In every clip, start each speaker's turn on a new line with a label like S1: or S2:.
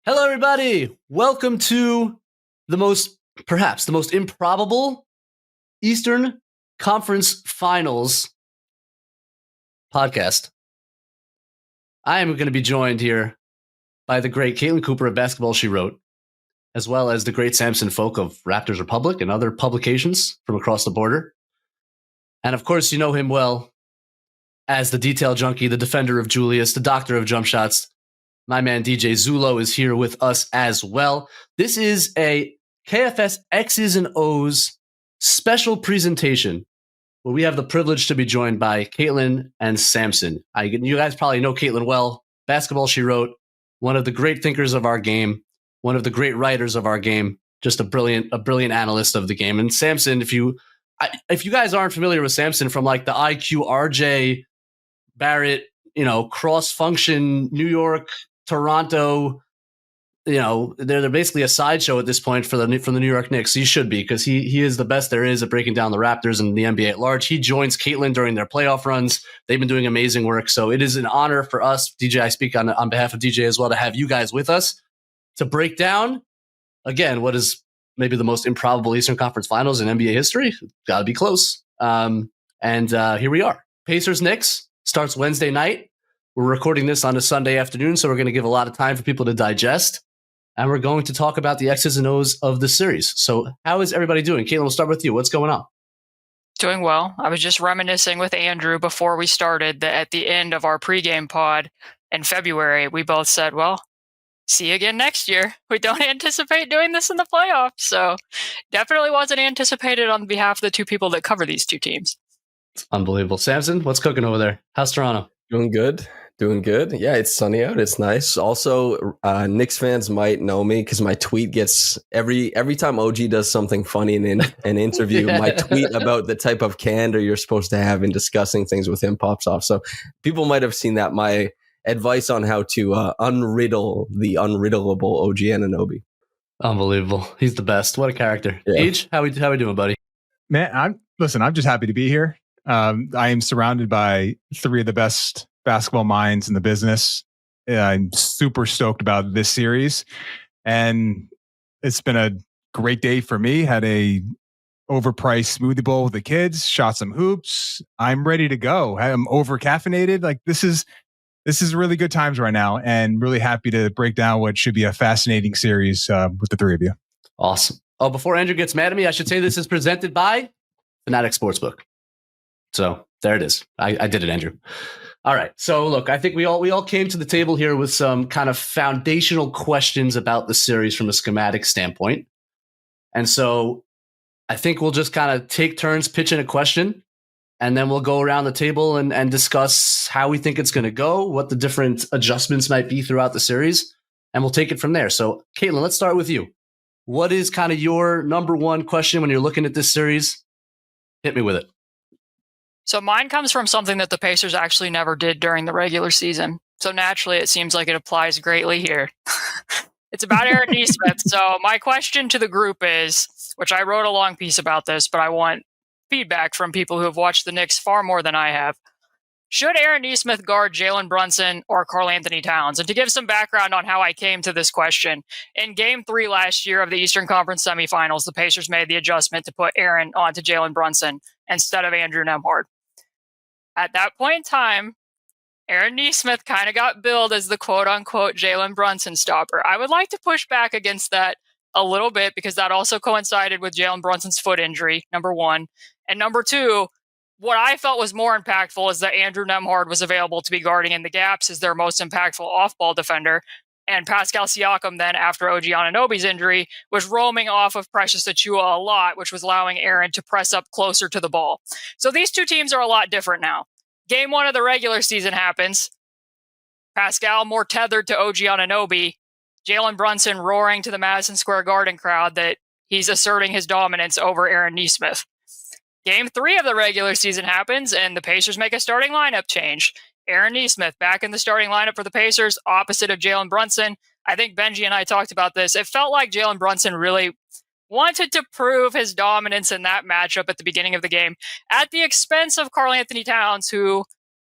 S1: Hello, everybody. Welcome to perhaps the most improbable Eastern Conference Finals podcast. I am going to be joined here by the great Caitlin Cooper of Basketball She Wrote, as well as the great Samson Folk of Raptors Republic and other publications from across the border. And of course, you know him well as the detail junkie, the defender of Julius, the doctor of jump shots. My man DJ Zullo is here with us as well. This is a KFS X's and O's special presentation where we have the privilege to be joined by Caitlin and Samson. You guys probably know Caitlin well. Basketball She Wrote, one of the great thinkers of our game, one of the great writers of our game, just a brilliant analyst of the game. And Samson, if you guys aren't familiar with Samson from like the IQ RJ Barrett, cross function New York, Toronto, they're basically a sideshow at this point from the New York Knicks. He should be, because he is the best there is at breaking down the Raptors and the NBA at large. He joins Caitlin during their playoff runs. They've been doing amazing work. So it is an honor for us, DJ, I speak on behalf of DJ as well, to have you guys with us to break down, again, what is maybe the most improbable Eastern Conference Finals in NBA history. Got to be close. And here we are. Pacers Knicks starts Wednesday night. We're recording this on a Sunday afternoon, so we're going to give a lot of time for people to digest. And we're going to talk about the X's and O's of the series. So how is everybody doing? Caitlin, we'll start with you. What's going on?
S2: Doing well. I was just reminiscing with Andrew before we started that at the end of our pregame pod in February, we both said, well, see you again next year. We don't anticipate doing this in the playoffs. So definitely wasn't anticipated on behalf of the two people that cover these two teams.
S1: It's unbelievable. Samson, what's cooking over there? How's Toronto?
S3: Doing good. Yeah, it's sunny out. It's nice. Also, Knicks fans might know me because my tweet gets every time OG does something funny in an interview, my tweet about the type of candor you're supposed to have in discussing things with him pops off. So people might have seen that. My advice on how to unriddle the unriddleable OG Anunoby.
S1: Unbelievable. He's the best. What a character. Yeah. Age, how we doing, buddy?
S4: Man, I'm just happy to be here. I am surrounded by three of the best basketball minds in the business. I'm super stoked about this series, and it's been a great day for me. Had a overpriced smoothie bowl with the kids, shot some hoops. I'm ready to go. I'm over caffeinated. Like this is really good times right now, and really happy to break down what should be a fascinating series with the three of you.
S1: Awesome. Oh, before Andrew gets mad at me, I should say this is presented by Fanatic Sportsbook. So there it is. I did it, Andrew. All right. So look, I think we all came to the table here with some kind of foundational questions about the series from a schematic standpoint. And so I think we'll just kind of take turns pitching a question, and then we'll go around the table and discuss how we think it's going to go, what the different adjustments might be throughout the series, and we'll take it from there. So Caitlin, let's start with you. What is kind of your number one question when you're looking at this series? Hit me with it.
S2: So mine comes from something that the Pacers actually never did during the regular season. So naturally, it seems like it applies greatly here. It's about Aaron Nesmith. So my question to the group is, which I wrote a long piece about this, but I want feedback from people who have watched the Knicks far more than I have. Should Aaron Nesmith guard Jalen Brunson or Karl-Anthony Towns? And to give some background on how I came to this question, in Game 3 last year of the Eastern Conference semifinals, the Pacers made the adjustment to put Aaron onto Jalen Brunson instead of Andrew Nembhard. At that point in time, Aaron Nesmith kind of got billed as the quote-unquote Jalen Brunson stopper. I would like to push back against that a little bit because that also coincided with Jalen Brunson's foot injury, number one. And number two, what I felt was more impactful is that Andrew Nembhard was available to be guarding in the gaps as their most impactful off-ball defender. And Pascal Siakam then, after OG Anunoby's injury, was roaming off of Precious Achiuwa a lot, which was allowing Aaron to press up closer to the ball. So these two teams are a lot different now. Game 1 of the regular season happens. Pascal more tethered to OG Anunoby. Jalen Brunson roaring to the Madison Square Garden crowd that he's asserting his dominance over Aaron Nesmith. Game 3 of the regular season happens, and the Pacers make a starting lineup change. Aaron Nesmith back in the starting lineup for the Pacers, opposite of Jalen Brunson. I think Benjy and I talked about this. It felt like Jalen Brunson really wanted to prove his dominance in that matchup at the beginning of the game at the expense of Karl-Anthony Towns, who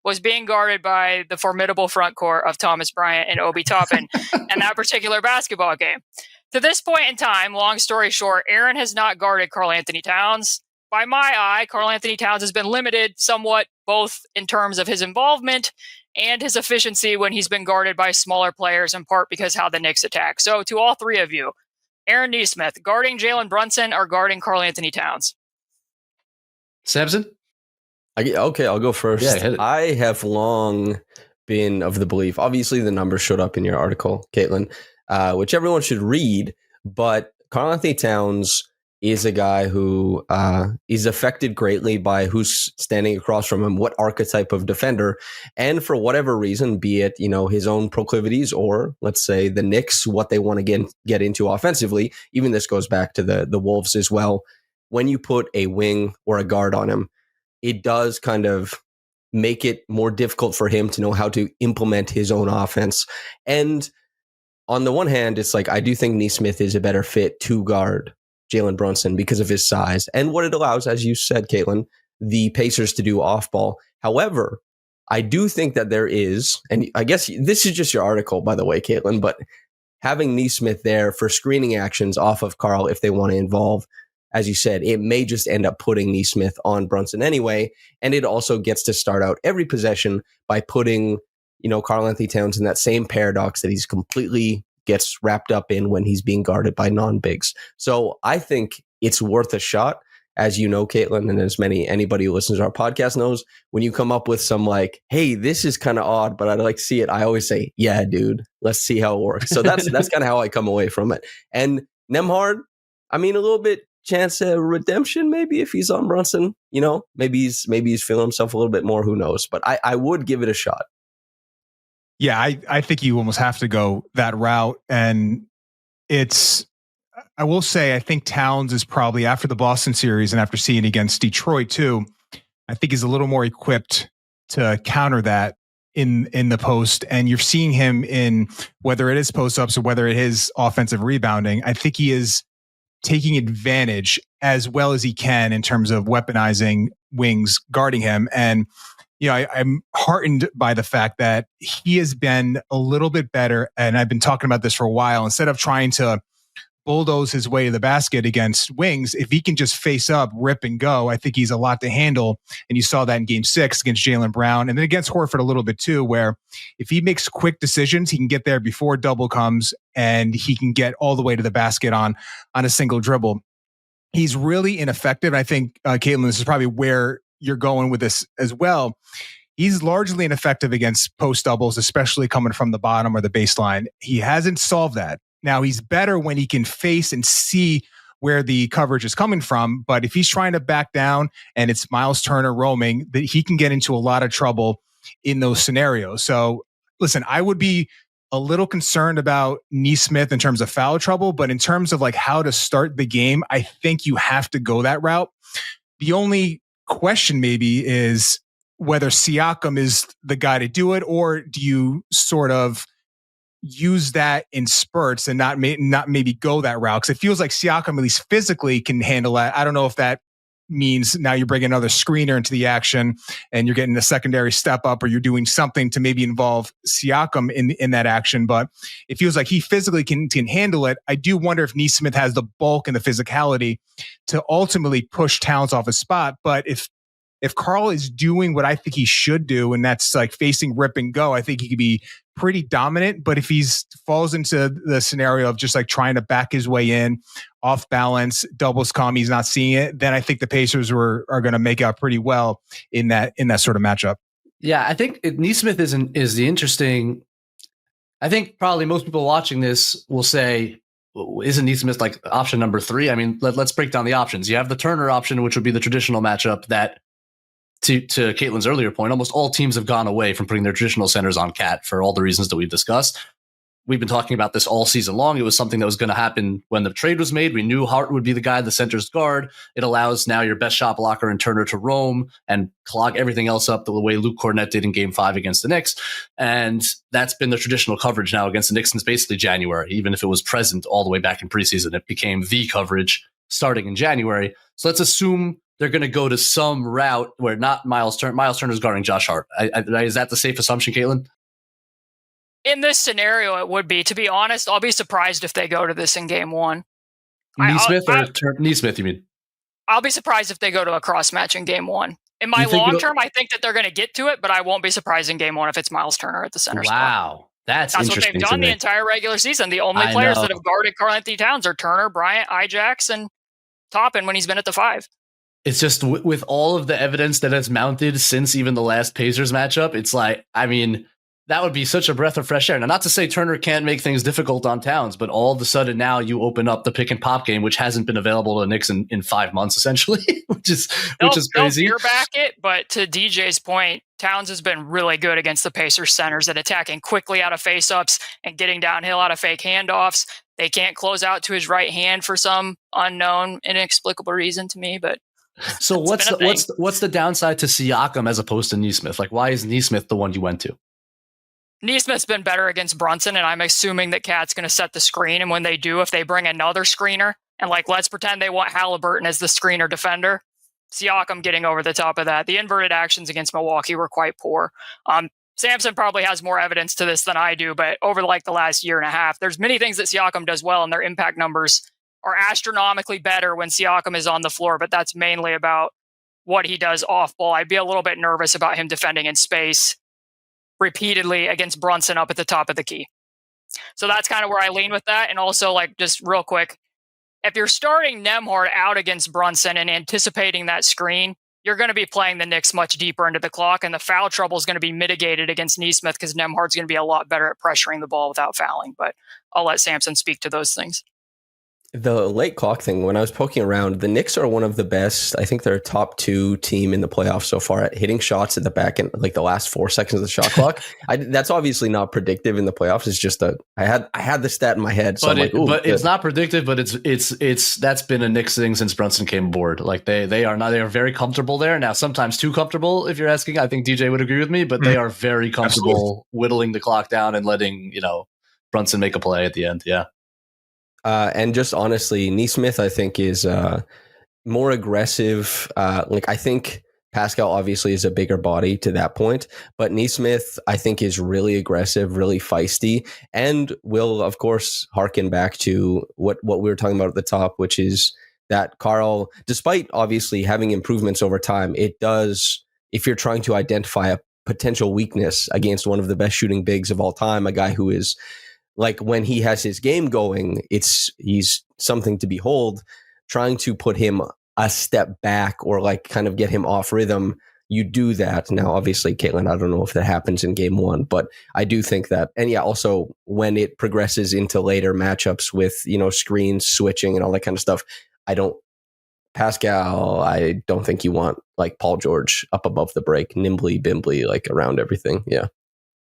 S2: was being guarded by the formidable front court of Thomas Bryant and Obi Toppin in that particular basketball game. To this point in time, long story short, Aaron has not guarded Karl Anthony Towns. By my eye, Karl Anthony Towns has been limited somewhat, both in terms of his involvement and his efficiency when he's been guarded by smaller players, in part because how the Knicks attack. So to all three of you, Aaron Nesmith, guarding Jalen Brunson or guarding Karl Anthony Towns?
S1: Samson?
S3: Okay, I'll go first.
S1: Yeah, hit it.
S3: I have long been of the belief, obviously the numbers showed up in your article, Caitlin, which everyone should read, but Karl Anthony Towns is a guy who is affected greatly by who's standing across from him, what archetype of defender, and for whatever reason, be it his own proclivities or let's say the Knicks, what they want to get into offensively. Even this goes back to the Wolves as well. When you put a wing or a guard on him, it does kind of make it more difficult for him to know how to implement his own offense. And on the one hand, it's like I do think Nesmith is a better fit to guard Jalen Brunson because of his size and what it allows, as you said, Caitlin, the Pacers to do off ball. However, I do think that there is, and I guess this is just your article, by the way, Caitlin, but having Nesmith there for screening actions off of Karl if they want to involve, as you said, it may just end up putting Nesmith on Brunson anyway. And it also gets to start out every possession by putting, Karl Anthony Towns in that same paradox that he's completely gets wrapped up in when he's being guarded by non-bigs. So I think it's worth a shot. As you know, Caitlin, and as anybody who listens to our podcast knows, when you come up with some like, hey, this is kind of odd, but I'd like to see it, I always say, yeah, dude, let's see how it works. So that's kind of how I come away from it. And Nembhard, I mean, a little bit chance of redemption, maybe if he's on Brunson, maybe he's feeling himself a little bit more, who knows, but I would give it a shot.
S4: Yeah, I think you almost have to go that route. And I will say, I think Towns is probably, after the Boston series and after seeing against Detroit too, I think he's a little more equipped to counter that in the post. And you're seeing him in, whether it is post-ups or whether it is offensive rebounding, I think he is taking advantage as well as he can in terms of weaponizing wings guarding him. And I'm heartened by the fact that he has been a little bit better. And I've been talking about this for a while. Instead of trying to bulldoze his way to the basket against wings, if he can just face up, rip and go, I think he's a lot to handle. And you saw that in game 6 against Jaylen Brown and then against Horford a little bit too, where if he makes quick decisions, he can get there before double comes and he can get all the way to the basket on a single dribble. He's really ineffective. I think, Caitlin, this is probably where you're going with this as well. He's largely ineffective against post doubles, especially coming from the bottom or the baseline. He hasn't solved that. Now he's better when he can face and see where the coverage is coming from. But if he's trying to back down and it's Miles Turner roaming, that he can get into a lot of trouble in those scenarios. So listen, I would be a little concerned about Nesmith in terms of foul trouble, but in terms of like how to start the game, I think you have to go that route. The only question maybe is whether Siakam is the guy to do it, or do you sort of use that in spurts and not maybe go that route? Because it feels like Siakam, at least physically, can handle that. I don't know if that means now you're bringing another screener into the action and you're getting a secondary step up, or you're doing something to maybe involve Siakam in that action. But it feels like he physically can handle it. I do wonder if Nesmith has the bulk and the physicality to ultimately push Towns off his spot. But if Karl is doing what I think he should do, and that's like facing rip and go, I think he could be pretty dominant. But if he's falls into the scenario of just like trying to back his way in, off balance, doubles come, he's not seeing it, then I think the Pacers are going to make out pretty well in that sort of matchup.
S1: Yeah, I think Nesmith is the interesting. I think probably most people watching this will say, isn't Nesmith like option number 3? I mean, let's break down the options. You have the Turner option, which would be the traditional matchup that, to Caitlin's earlier point, almost all teams have gone away from putting their traditional centers on Cat for all the reasons that we've discussed. We've been talking about this all season long. It was something that was going to happen when the trade was made. We knew Hart would be the guy, the center's guard. It allows now your best shot blocker and Turner to roam and clog everything else up the way Luke Kornet did in Game 5 against the Knicks. And that's been the traditional coverage now against the Knicks since basically January. Even if it was present all the way back in preseason, it became the coverage starting in January. So let's assume they're going to go to some route where not Miles Turner. Miles Turner's guarding Josh Hart. Is that the safe assumption, Caitlin?
S2: In this scenario, it would be. To be honest, I'll be surprised if they go to this in game one.
S1: Nesmith, you mean?
S2: I'll be surprised if they go to a cross match in game one. In my long term, I think that they're going to get to it, but I won't be surprised in game one if it's Miles Turner at the center spot.
S1: Wow. That's
S2: what they've done the entire regular season. The only players that have guarded Karl-Anthony Towns are Turner, Bryant, Ijax, and Toppin when he's been at the 5.
S1: It's just with all of the evidence that has mounted since even the last Pacers matchup, it's like, I mean, that would be such a breath of fresh air. Now, not to say Turner can't make things difficult on Towns, but all of a sudden now you open up the pick and pop game, which hasn't been available to Knicks in 5 months, essentially, which is crazy.
S2: They'll back it, but to DJ's point, Towns has been really good against the Pacers centers at attacking quickly out of face-ups and getting downhill out of fake handoffs. They can't close out to his right hand for some unknown, inexplicable reason to me, but
S1: so what's the downside to Siakam as opposed to Nesmith? Like, why is Nesmith the one you went to?
S2: Nesmith's been better against Brunson, and I'm assuming that Cat's going to set the screen. And when they do, if they bring another screener, and let's pretend they want Haliburton as the screener defender, Siakam getting over the top of that. The inverted actions against Milwaukee were quite poor. Samson probably has more evidence to this than I do, but over the last year and a half, there's many things that Siakam does well, and their impact numbers are astronomically better when Siakam is on the floor, but that's mainly about what he does off ball. I'd be a little bit nervous about him defending in space repeatedly against Brunson up at the top of the key. So that's kind of where I lean with that. And also, just real quick, if you're starting Nembhard out against Brunson and anticipating that screen, you're going to be playing the Knicks much deeper into the clock, and the foul trouble is going to be mitigated against Nesmith because Nembhard's going to be a lot better at pressuring the ball without fouling. But I'll let Samson speak to those things.
S3: The late clock thing, when I was poking around, the Knicks are one of the best. I think they're a top 2 team in the playoffs so far at hitting shots at the back end, the last 4 seconds of the shot clock. That's obviously not predictive in the playoffs. It's just I had the stat in my head. So
S1: it's not predictive, but it's that's been a Knicks thing since Brunson came aboard. They are very comfortable there now. Sometimes too comfortable, if you're asking. I think DJ would agree with me, but they are very comfortable whittling the clock down and letting Brunson make a play at the end. Yeah.
S3: And just honestly, Nesmith, I think, is more aggressive. I think Pascal obviously is a bigger body to that point, but Nesmith, I think, is really aggressive, really feisty, and will, of course, harken back to what we were talking about at the top, which is that Karl, despite obviously having improvements over time, it does, if you're trying to identify a potential weakness against one of the best shooting bigs of all time, a guy who is when he has his game going, he's something to behold. Trying to put him a step back or kind of get him off rhythm, you do that. Now, obviously, Caitlin, I don't know if that happens in game one, but I do think that. And yeah, also when it progresses into later matchups with, screens, switching and all that kind of stuff, Pascal, I don't think you want Paul George up above the break, nimbly, bimbly, around everything. Yeah.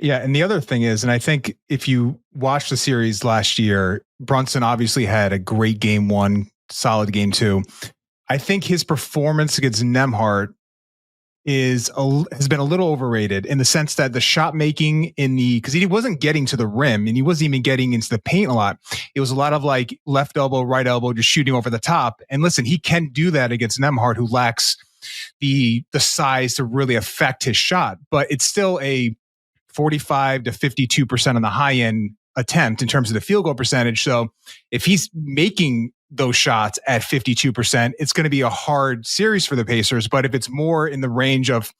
S4: Yeah, and the other thing is, and I think if you watch the series last year, Brunson obviously had a great game 1, solid game 2. I think his performance against Nembhard has been a little overrated in the sense that the shot making because he wasn't getting to the rim and he wasn't even getting into the paint a lot. It was a lot of left elbow, right elbow, just shooting over the top. And listen, he can do that against Nembhard, who lacks the size to really affect his shot, but it's still a 45 to 52% on the high end attempt in terms of the field goal percentage. So if he's making those shots at 52%, it's going to be a hard series for the Pacers. But if it's more in the range of,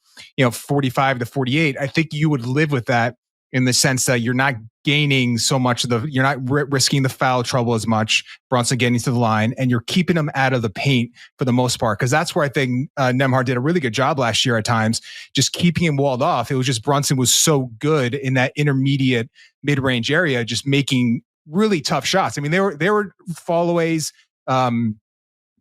S4: 45 to 48, I think you would live with that in the sense that you're not gaining so much you're not risking the foul trouble as much, Brunson getting to the line, and you're keeping him out of the paint for the most part. Because that's where I think Nembhard did a really good job last year at times, just keeping him walled off. It was just Brunson was so good in that intermediate mid-range area, just making really tough shots. I mean, they were fallaways,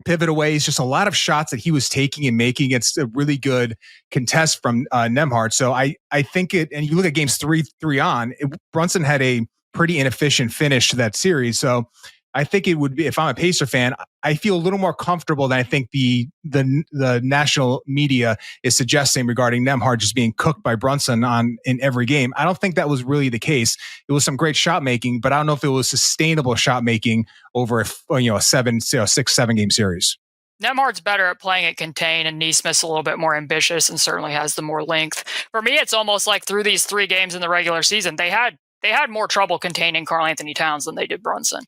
S4: pivot aways, just a lot of shots that he was taking and making against a really good contest from Nembhard. So I think and you look at games 3 on, Brunson had a pretty inefficient finish to that series. So I think it would be, if I'm a Pacer fan, I feel a little more comfortable than I think the national media is suggesting regarding Nembhard just being cooked by Brunson in every game. I don't think that was really the case. It was some great shot making, but I don't know if it was sustainable shot making over a 6-7 game series.
S2: Nemhard's better at playing it contained, and Neesmith's a little bit more ambitious and certainly has the more length. For me, it's almost like through these 3 games in the regular season, they had more trouble containing Karl Anthony Towns than they did Brunson.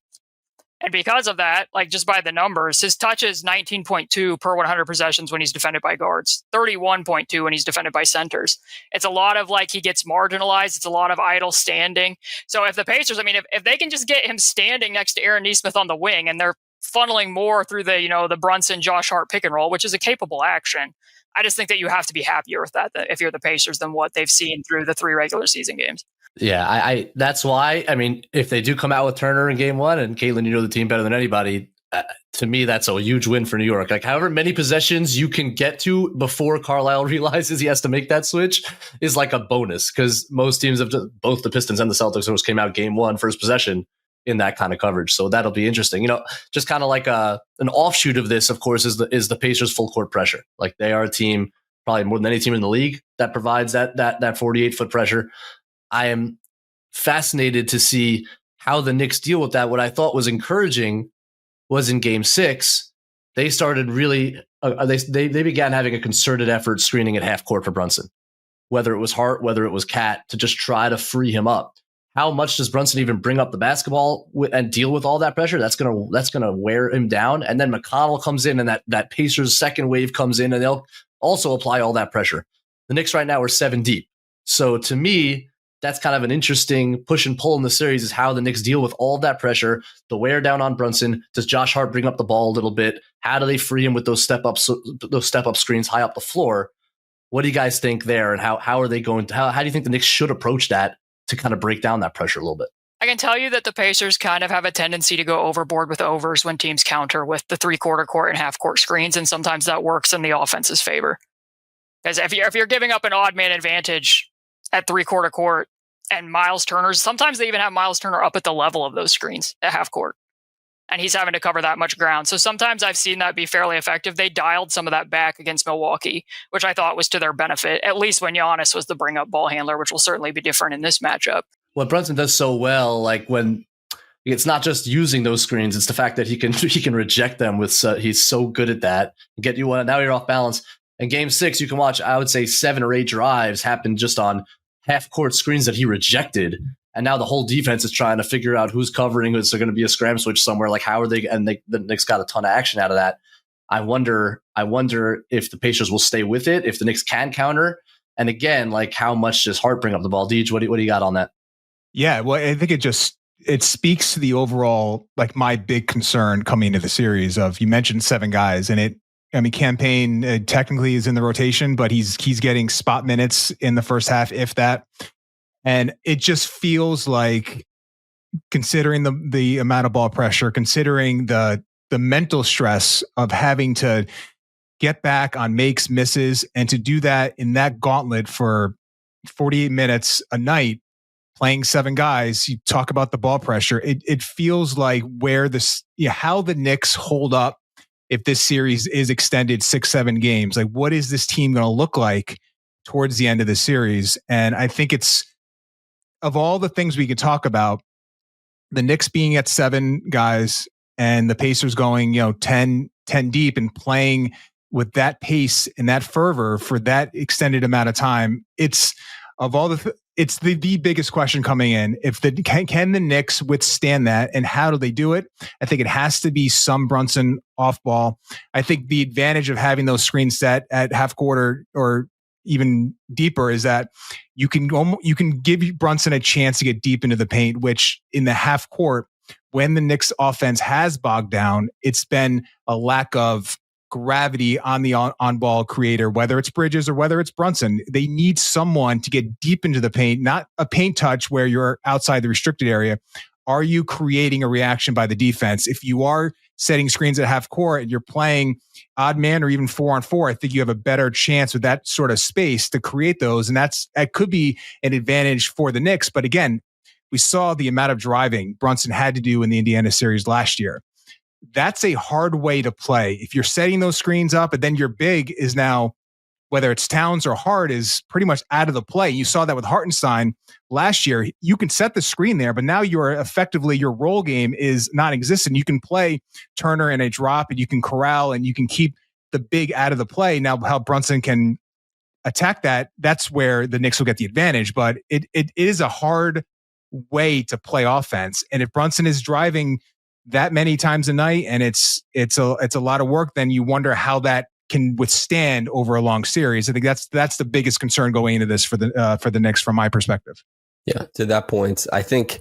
S2: And because of that, like just by the numbers, his touch is 19.2 per 100 possessions when he's defended by guards, 31.2 when he's defended by centers. It's a lot of like he gets marginalized. It's a lot of idle standing. So if the Pacers, I mean, if they can just get him standing next to Aaron Neesmith on the wing and they're funneling more through the Brunson, Josh Hart pick and roll, which is a capable action, I just think that you have to be happier with that if you're the Pacers than what they've seen through the 3 regular season games.
S1: Yeah, I that's why, I mean, if they do come out with Turner in game 1, and Caitlin, you know the team better than anybody, to me, that's a huge win for New York. Like, however many possessions you can get to before Carlisle realizes he has to make that switch is like a bonus, because most teams have both the Pistons and the Celtics almost came out game 1, first possession in that kind of coverage. So that'll be interesting. You know, just kind of like an offshoot of this, of course, is the Pacers full court pressure. Like, they are a team, probably more than any team in the league, that provides that 48-foot pressure. I am fascinated to see how the Knicks deal with that. What I thought was encouraging was in game 6, they started really, they began having a concerted effort screening at half court for Brunson, whether it was Hart, whether it was Cat, to just try to free him up. How much does Brunson even bring up the basketball and deal with all that pressure? That's gonna wear him down. And then McConnell comes in, and that Pacers second wave comes in, and they'll also apply all that pressure. The Knicks right now are 7 deep. So to me, that's kind of an interesting push and pull in the series, is how the Knicks deal with all of that pressure, the wear down on Brunson. Does Josh Hart bring up the ball a little bit? How do they free him with those step up screens high up the floor? What do you guys think there? And how are they going to, how do you think the Knicks should approach that to kind of break down that pressure a little bit?
S2: I can tell you that the Pacers kind of have a tendency to go overboard with overs when teams counter with the 3/4 court and half court screens. And sometimes that works in the offense's favor. Because if you're giving up an odd man advantage at 3/4 court, and Miles Turner's, sometimes they even have Miles Turner up at the level of those screens at half court, and he's having to cover that much ground. So sometimes I've seen that be fairly effective. They dialed some of that back against Milwaukee, which I thought was to their benefit, at least when Giannis was the bring up ball handler, which will certainly be different in this matchup.
S1: What Brunson does so well, like when it's not just using those screens, it's the fact that he can reject them with, he's so good at that. Get you one, now you're off balance. In game 6, you can watch, I would say 7 or 8 drives happen just on half-court screens that he rejected, and now the whole defense is trying to figure out who's covering. Is there going to be a scram switch somewhere? Like, how are they? And the Knicks got a ton of action out of that. I wonder if the Pacers will stay with it, if the Knicks can counter, and again, like, how much does Hart bring up the ball? Deej, what do you got on that?
S4: Yeah, well, I think it speaks to the overall, like, my big concern coming into the series of, you mentioned 7 guys, and Campaign technically is in the rotation, but he's getting spot minutes in the first half, if that. And it just feels like, considering the amount of ball pressure, considering the mental stress of having to get back on makes, misses, and to do that in that gauntlet for 48 minutes a night, playing 7 guys, you talk about the ball pressure. It feels like how the Knicks hold up if this series is extended 6-7 games. Like, what is this team going to look like towards the end of the series? And I think it's, of all the things we could talk about, the Knicks being at 7 guys and the Pacers going, 10 deep and playing with that pace and that fervor for that extended amount of time. It's the biggest question coming in. Can the Knicks withstand that, and how do they do it? I think it has to be some Brunson off ball. I think the advantage of having those screens set at half court or even deeper is that you can give Brunson a chance to get deep into the paint, which in the half court, when the Knicks offense has bogged down, it's been a lack of gravity on the on-ball creator, whether it's Bridges or whether it's Brunson. They need someone to get deep into the paint, not a paint touch where you're outside the restricted area. Are you creating a reaction by the defense? If you are setting screens at half court and you're playing odd man or even 4-on-4, I think you have a better chance with that sort of space to create those. And that could be an advantage for the Knicks. But again, we saw the amount of driving Brunson had to do in the Indiana series last year. That's a hard way to play. If you're setting those screens up and then your big is now whether it's Towns or Hart, is pretty much out of the play. You saw that with Hartenstein last year. You can set the screen there, but now your roll game is non-existent. You can play Turner in a drop, and you can corral, and you can keep the big out of the play. Now, how Brunson can attack that's where the Knicks will get the advantage. But it is a hard way to play offense, and if Brunson is driving that many times a night, and it's a lot of work, then you wonder how that can withstand over a long series. I think that's the biggest concern going into this for the Knicks from my perspective.
S3: Yeah, to that point, I think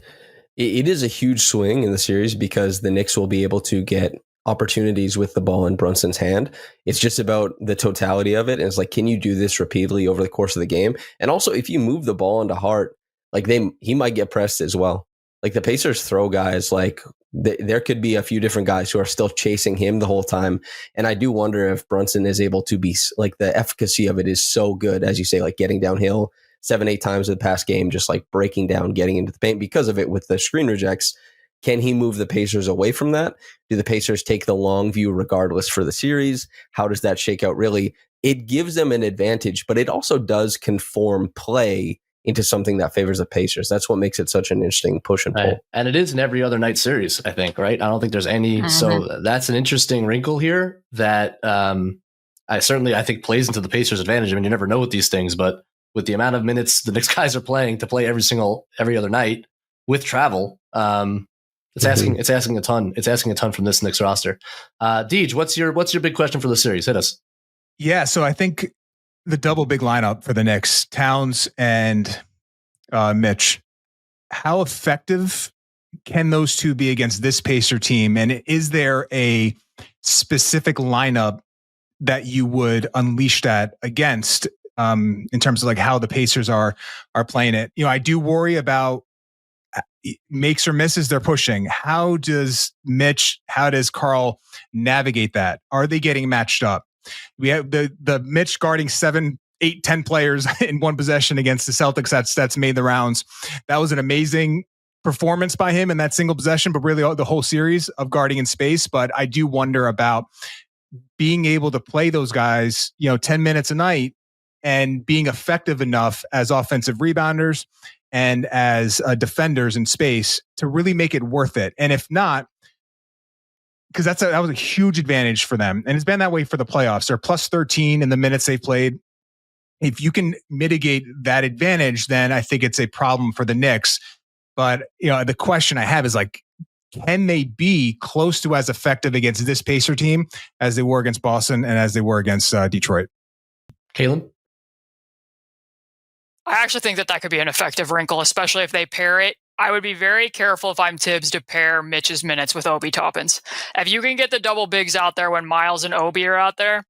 S3: it is a huge swing in the series because the Knicks will be able to get opportunities with the ball in Brunson's hand. It's just about the totality of it. And it's like, can you do this repeatedly over the course of the game? And also, if you move the ball into Hart, like he might get pressed as well. Like the Pacers throw guys like there could be a few different guys who are still chasing him the whole time. And I do wonder if Brunson is able to be like, the efficacy of it is so good, as you say, like getting downhill 7-8 times in the past game, just like breaking down, getting into the paint because of it with the screen rejects. Can he move the Pacers away from that? Do the Pacers take the long view regardless for the series? How does that shake out? Really, it gives them an advantage, but it also does conform play into something that favors the Pacers. That's what makes it such an interesting push and pull.
S1: Right. And it is an every other night series, I think, right? I don't think there's any. Mm-hmm. So that's an interesting wrinkle here that I think plays into the Pacers' advantage. I mean, you never know with these things, but with the amount of minutes the Knicks guys are playing to play every other night with travel, it's asking a ton. It's asking a ton from this Knicks roster. Deej, what's your big question for the series? Hit us.
S4: Yeah, so I think the double big lineup for the Knicks, Towns and Mitch, how effective can those two be against this Pacer team? And is there a specific lineup that you would unleash that against in terms of like how the Pacers are playing it? I do worry about makes or misses they're pushing. How does Karl navigate that? Are they getting matched up? We have the Mitch guarding 7, 8, 10 players in one possession against the Celtics. That's made the rounds. That was an amazing performance by him in that single possession, but really the whole series of guarding in space. But I do wonder about being able to play those guys, 10 minutes a night and being effective enough as offensive rebounders and as defenders in space to really make it worth it. And if not, because that was a huge advantage for them. And it's been that way for the playoffs. They're plus 13 in the minutes they've played. If you can mitigate that advantage, then I think it's a problem for the Knicks. But, the question I have is like, can they be close to as effective against this Pacer team as they were against Boston and as they were against Detroit?
S1: Kalen?
S2: I actually think that could be an effective wrinkle, especially if they pair it. I would be very careful if I'm Tibbs to pair Mitch's minutes with Obi Toppin's. If you can get the double bigs out there when Miles and Obi are out there,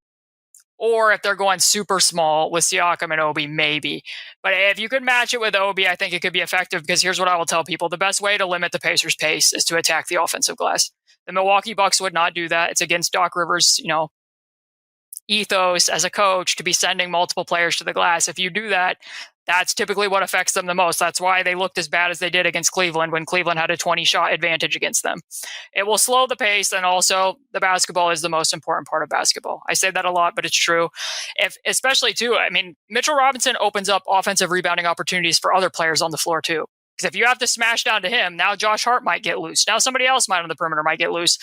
S2: or if they're going super small with Siakam and Obi, maybe. But if you could match it with Obi, I think it could be effective because here's what I will tell people. The best way to limit the Pacers' pace is to attack the offensive glass. The Milwaukee Bucks would not do that. It's against Doc Rivers', ethos as a coach to be sending multiple players to the glass. If you do that, that's typically what affects them the most. That's why they looked as bad as they did against Cleveland when Cleveland had a 20-shot advantage against them. It will slow the pace, and also the basketball is the most important part of basketball. I say that a lot, but it's true. Mitchell Robinson opens up offensive rebounding opportunities for other players on the floor too. Because if you have to smash down to him, now Josh Hart might get loose. Now somebody else on the perimeter might get loose.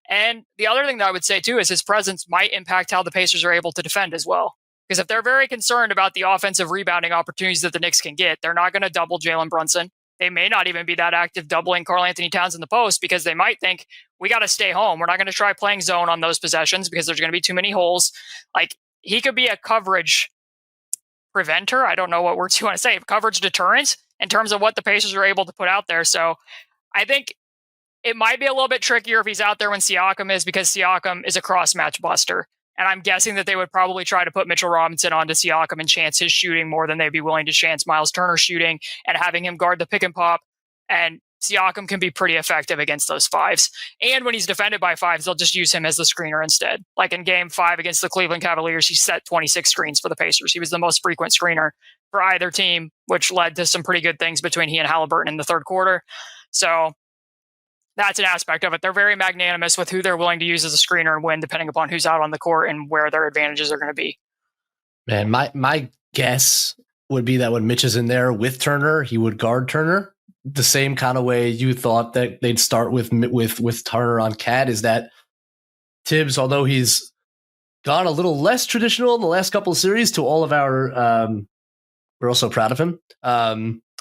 S2: And the other thing that I would say too is his presence might impact how the Pacers are able to defend as well. Because if they're very concerned about the offensive rebounding opportunities that the Knicks can get, they're not going to double Jalen Brunson. They may not even be that active doubling Karl-Anthony Towns in the post because they might think, we got to stay home. We're not going to try playing zone on those possessions because there's going to be too many holes. Like, he could be a coverage preventer. I don't know what words you want to say. Coverage deterrent in terms of what the Pacers are able to put out there. So I think it might be a little bit trickier if he's out there when Siakam is, because Siakam is a cross-match buster. And I'm guessing that they would probably try to put Mitchell Robinson onto Siakam and chance his shooting more than they'd be willing to chance Miles Turner shooting and having him guard the pick and pop. And Siakam can be pretty effective against those fives. And when he's defended by fives, they'll just use him as the screener instead. Like in Game 5 against the Cleveland Cavaliers, he set 26 screens for the Pacers. He was the most frequent screener for either team, which led to some pretty good things between he and Haliburton in the third quarter. So that's an aspect of it. They're very magnanimous with who they're willing to use as a screener and win, depending upon who's out on the court and where their advantages are going to be.
S1: Man, my guess would be that when Mitch is in there with Turner, he would guard Turner the same kind of way you thought that they'd start with Turner on Cat. Is that Tibbs, although he's gone a little less traditional in the last couple of series, to all of our, we're also proud of him.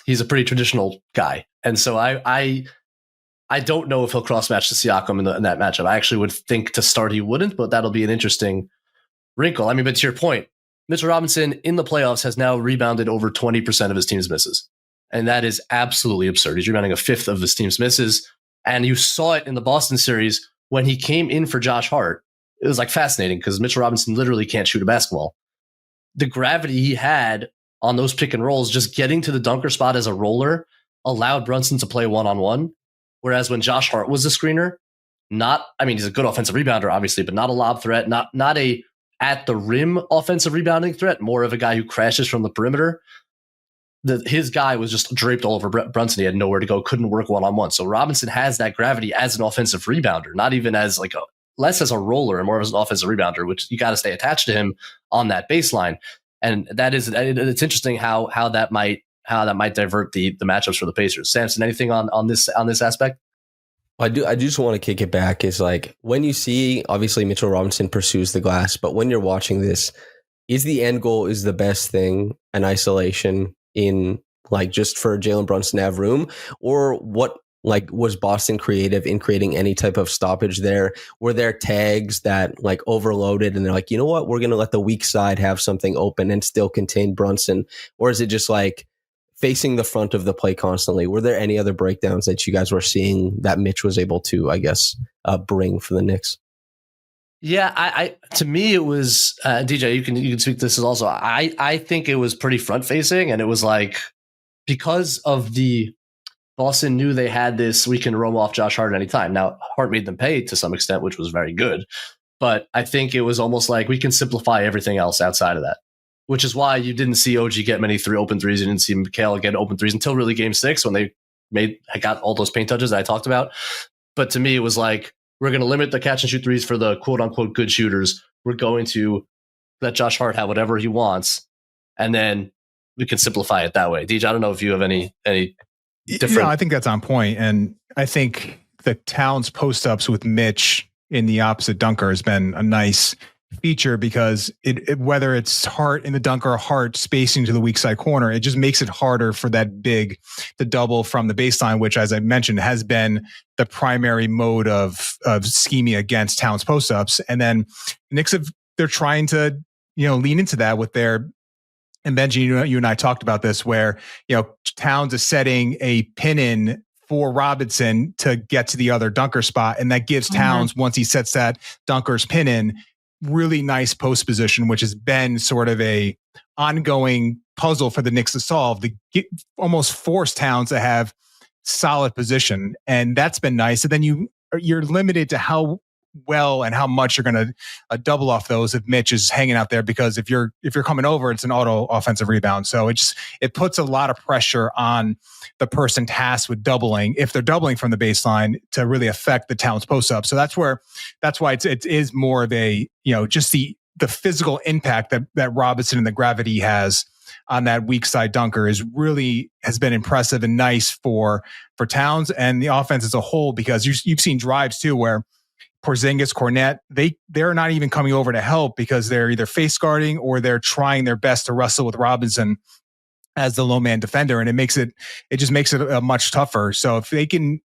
S1: He's a pretty traditional guy, and so I don't know if he'll cross match to Siakam in that matchup. I actually would think to start he wouldn't, but that'll be an interesting wrinkle. I mean, but to your point, Mitchell Robinson in the playoffs has now rebounded over 20% of his team's misses. And that is absolutely absurd. He's rebounding a fifth of his team's misses. And you saw it in the Boston series when he came in for Josh Hart. It was like fascinating because Mitchell Robinson literally can't shoot a basketball. The gravity he had on those pick and rolls, just getting to the dunker spot as a roller, allowed Brunson to play one-on-one. Whereas when Josh Hart was a screener, he's a good offensive rebounder, obviously, but not a lob threat, not a at the rim offensive rebounding threat, more of a guy who crashes from the perimeter. His guy was just draped all over Brunson. He had nowhere to go, couldn't work one-on-one. So Robinson has that gravity as an offensive rebounder, not even as less as a roller and more as an offensive rebounder, which you got to stay attached to him on that baseline. And it's interesting how that might divert the matchups for the Pacers. Samson, anything on this aspect?
S3: I just want to kick it back. Is like when you see, obviously Mitchell Robinson pursues the glass, but when you're watching this, is the end goal is the best thing an isolation in just for Jalen Brunson to have room, or what? Was Boston creative in creating any type of stoppage there? Were there tags that overloaded and they're like, you know what, we're going to let the weak side have something open and still contain Brunson? Or is it just facing the front of the play constantly? Were there any other breakdowns that you guys were seeing that Mitch was able to, bring for the Knicks?
S1: Yeah, I to me it was DJ. You can speak to this as also. I think it was pretty front facing, and it was because of the Boston knew they had this. We can roam off Josh Hart at any time. Now Hart made them pay to some extent, which was very good, but I think it was almost like we can simplify everything else outside of that. Which is why you didn't see OG get many open threes. You didn't see Mikhail get open threes until really Game 6 when they got all those paint touches that I talked about. But to me, it was we're going to limit the catch and shoot threes for the quote unquote good shooters. We're going to let Josh Hart have whatever he wants, and then we can simplify it that way. DJ, I don't know if you have any different.
S4: I think that's on point, and I think the Towns post ups with Mitch in the opposite dunker has been a nice feature because it whether it's Hart in the dunker or Hart spacing to the weak side corner, it just makes it harder for that big to double from the baseline, which, as I mentioned, has been the primary mode of scheming against Towns post-ups. And then Knicks they're trying to lean into that with their, and Benjy, you and I talked about this, where Towns is setting a pin in for Robinson to get to the other dunker spot, and that gives Towns, once he sets that dunker's pin in, really nice post position, which has been sort of a ongoing puzzle for the Knicks to solve, to almost force Towns to have solid position. And that's been nice. And then you're limited to how well and how much you're going to double off those if Mitch is hanging out there, because if you're coming over, it's an auto offensive rebound. So it puts a lot of pressure on the person tasked with doubling, if they're doubling from the baseline, to really affect the Towns post up. So that's why it is more of a, just the physical impact that Robinson and the gravity has on that weak side dunker has been impressive and nice for Towns and the offense as a whole, because you've seen drives too where Porzingis, Cornette, they're not even coming over to help because they're either face guarding or they're trying their best to wrestle with Robinson as the low man defender, and it just makes it much tougher. So if they can,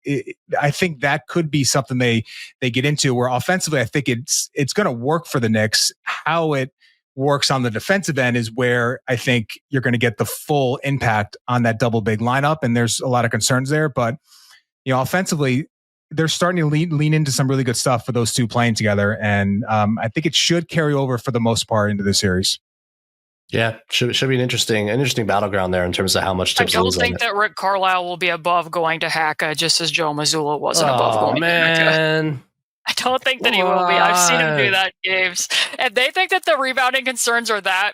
S4: I think that could be something they get into, where offensively I think it's going to work for the Knicks. How it works on the defensive end is where I think you're going to get the full impact on that double big lineup, and there's a lot of concerns there. But offensively, they're starting to lean into some really good stuff for those two playing together. And I think it should carry over for the most part into the series.
S1: Yeah, should be an interesting battleground there in terms of how much Tibbs
S2: I don't think that Rick Carlisle will be above going to Haka, just as Joe Mazzulla wasn't above going to Haka. I don't think that he will be. I've seen him do that in games. And they think that the rebounding concerns are that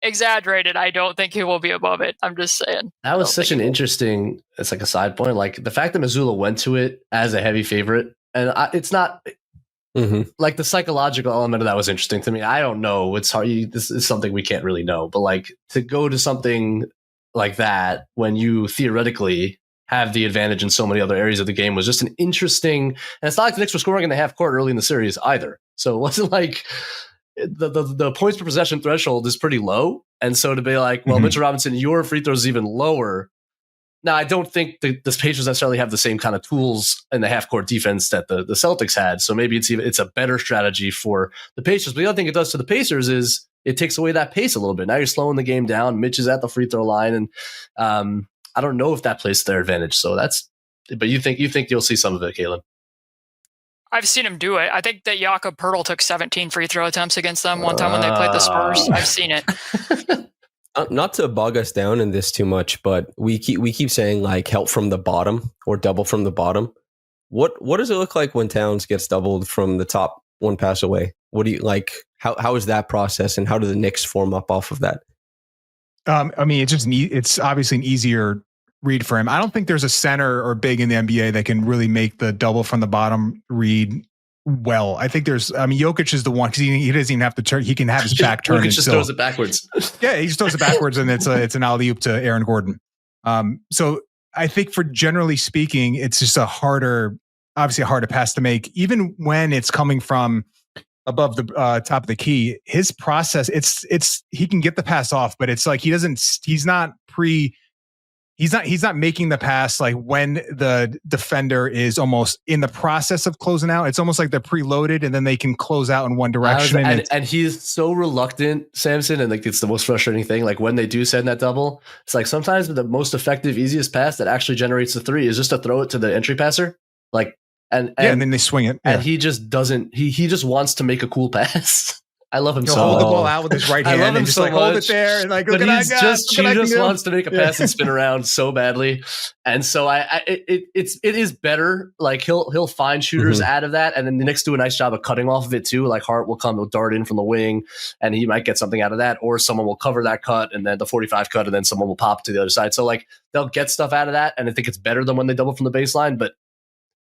S2: exaggerated. I don't think he will be above it. I'm just saying.
S1: That was such an interesting, it's like a side point, the fact that Mazzulla went to it as a heavy favorite, and it's not like the psychological element of that was interesting to me. I don't know. It's hard. This is something we can't really know, but like to go to something like that when you theoretically have the advantage in so many other areas of the game was just an interesting, and it's not like the Knicks were scoring in the half court early in the series either. So it wasn't like the points per possession threshold is pretty low. And so to be like, well, Mitchell Robinson, your free throws is even lower. Now, I don't think the Pacers necessarily have the same kind of tools in the half-court defense that the Celtics had. So maybe it's a better strategy for the Pacers. But the other thing it does to the Pacers is it takes away that pace a little bit. Now you're slowing the game down. Mitch is at the free throw line, and I don't know if that plays to their advantage. So but you think you'll see some of it, Caleb?
S2: I've seen him do it. I think that Jakob Poeltl took 17 free throw attempts against them one time when they played the Spurs. I've seen it.
S3: Not to bog us down in this too much, but we keep saying like help from the bottom or double from the bottom. What does it look like when Towns gets doubled from the top one pass away? What do you like? How is that process, and how do the Knicks form up off of that?
S4: I mean, it's obviously an easier read for him. I don't think there's a center or big in the NBA that can really make the double from the bottom read well. I think Jokic is the one because he doesn't even have to turn. He can have his back turned.
S1: Jokic just throws it backwards.
S4: Yeah, he just throws it backwards, and it's an alley-oop to Aaron Gordon. So I think for generally speaking, it's just obviously a harder pass to make, even when it's coming from above the top of the key. His process, he can get the pass off, but it's like he's not making the pass like when the defender is almost in the process of closing out. It's almost like they're preloaded and then they can close out in one direction.
S1: And he's so reluctant, Samson, and like it's the most frustrating thing. Like when they do send that double, it's like sometimes the most effective, easiest pass that actually generates the three is just to throw it to the entry passer. Like and then
S4: they swing it.
S1: And he just doesn't. He just wants to make a cool pass. I love him
S4: He'll
S1: so
S4: hold the ball out with his right hand.
S1: I love him
S4: and just
S1: so
S4: like
S1: much,
S4: hold it there and like look
S1: but
S4: at
S1: he
S4: that
S1: just wants to make a pass and spin around so badly. And so it is better. Like he'll find shooters out of that, and then the Knicks do a nice job of cutting off of it too. Like Hart will dart in from the wing, and he might get something out of that, or someone will cover that cut, and then the 45 cut, and then someone will pop to the other side. So like they'll get stuff out of that, and I think it's better than when they double from the baseline, but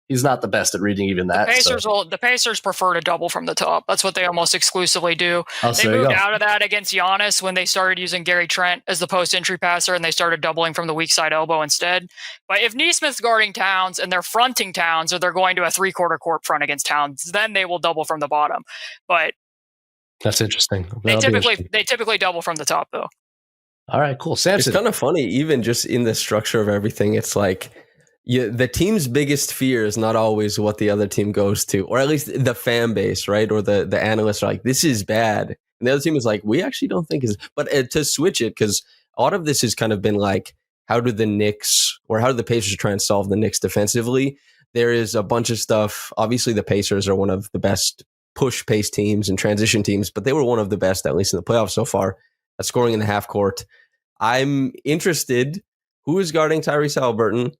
S1: he's not the best at reading even that.
S2: The Pacers prefer to double from the top. That's what they almost exclusively do. They moved out of that against Giannis when they started using Gary Trent as the post-entry passer, and they started doubling from the weak side elbow instead. But if Neesmith's guarding Towns and they're fronting Towns, or they're going to a three-quarter court front against Towns, then they will double from the bottom. But
S1: that's interesting.
S2: They typically double from the top, though.
S1: All right, cool. Samson.
S3: It's kind of funny, even just in the structure of everything. It's like, the team's biggest fear is not always what the other team goes to, or at least the fan base, right? Or the analysts are like, this is bad. And the other team is like, we actually don't think is. But to switch it, because a lot of this has kind of been like, how do the Pacers try and solve the Knicks defensively? There is a bunch of stuff. Obviously, the Pacers are one of the best push-pace teams and transition teams, but they were one of the best, at least in the playoffs so far, at scoring in the half court. I'm interested, who is guarding Tyrese Haliburton?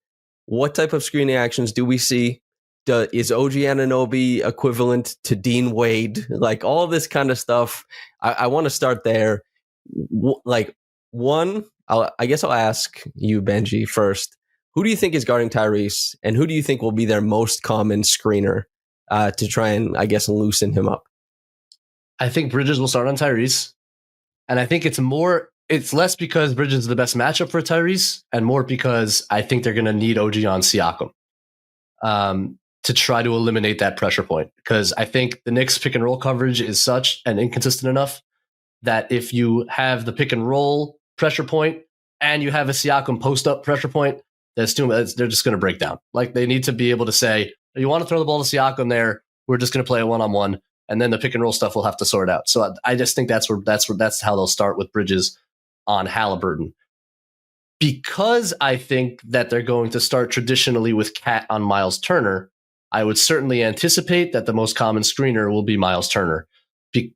S3: What type of screening actions do we see? Is OG Anunoby equivalent to Dean Wade? Like all this kind of stuff. I want to start there. I guess I'll ask you, Benjy, first. Who do you think is guarding Tyrese, and who do you think will be their most common screener to try and, I guess, loosen him up?
S1: I think Bridges will start on Tyrese, and I think it's less because Bridges is the best matchup for Tyrese and more because I think they're going to need OG on Siakam to try to eliminate that pressure point. Because I think the Knicks pick and roll coverage is such and inconsistent enough that if you have the pick and roll pressure point and you have a Siakam post up pressure point, they're just going to break down. Like they need to be able to say, you want to throw the ball to Siakam there, we're just going to play a one-on-one, and then the pick and roll stuff we'll have to sort out. So I just think that's how they'll start with Bridges on Haliburton, because I think that they're going to start traditionally with Cat on Miles Turner. I would certainly anticipate that the most common screener will be Miles Turner,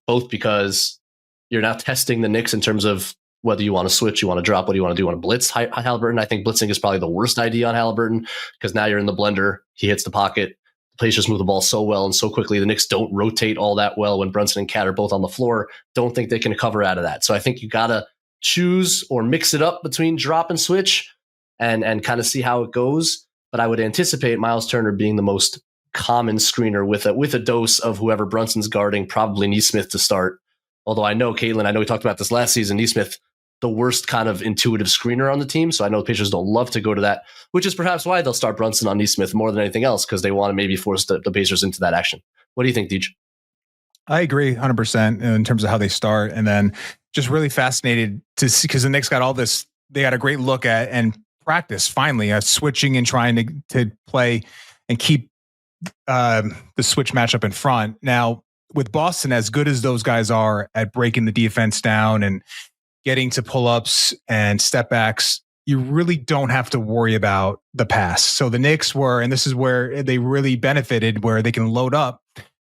S1: both because you're now testing the Knicks in terms of whether you want to switch, you want to drop, what do you want to do? You want to blitz Haliburton? I think blitzing is probably the worst idea on Haliburton because now you're in the blender. He hits the pocket. The Pacers move the ball so well and so quickly. The Knicks don't rotate all that well when Brunson and Cat are both on the floor. Don't think they can cover out of that. So I think you got to choose or mix it up between drop and switch and kind of see how it goes. But I would anticipate Miles Turner being the most common screener with a dose of whoever Brunson's guarding, probably Nesmith to start. Although I know, Caitlin, I know we talked about this last season, Nesmith, the worst kind of intuitive screener on the team. So I know the Pacers don't love to go to that, which is perhaps why they'll start Brunson on Nesmith more than anything else, because they want to maybe force the Pacers into that action. What do you think, Deej?
S4: I agree 100% in terms of how they start. And then just really fascinated to see, because the Knicks got all this, they got a great look at and practice finally switching and trying to play and keep the switch matchup in front. Now, with Boston, as good as those guys are at breaking the defense down and getting to pull-ups and step backs, you really don't have to worry about the pass. So the Knicks were, and this is where they really benefited, where they can load up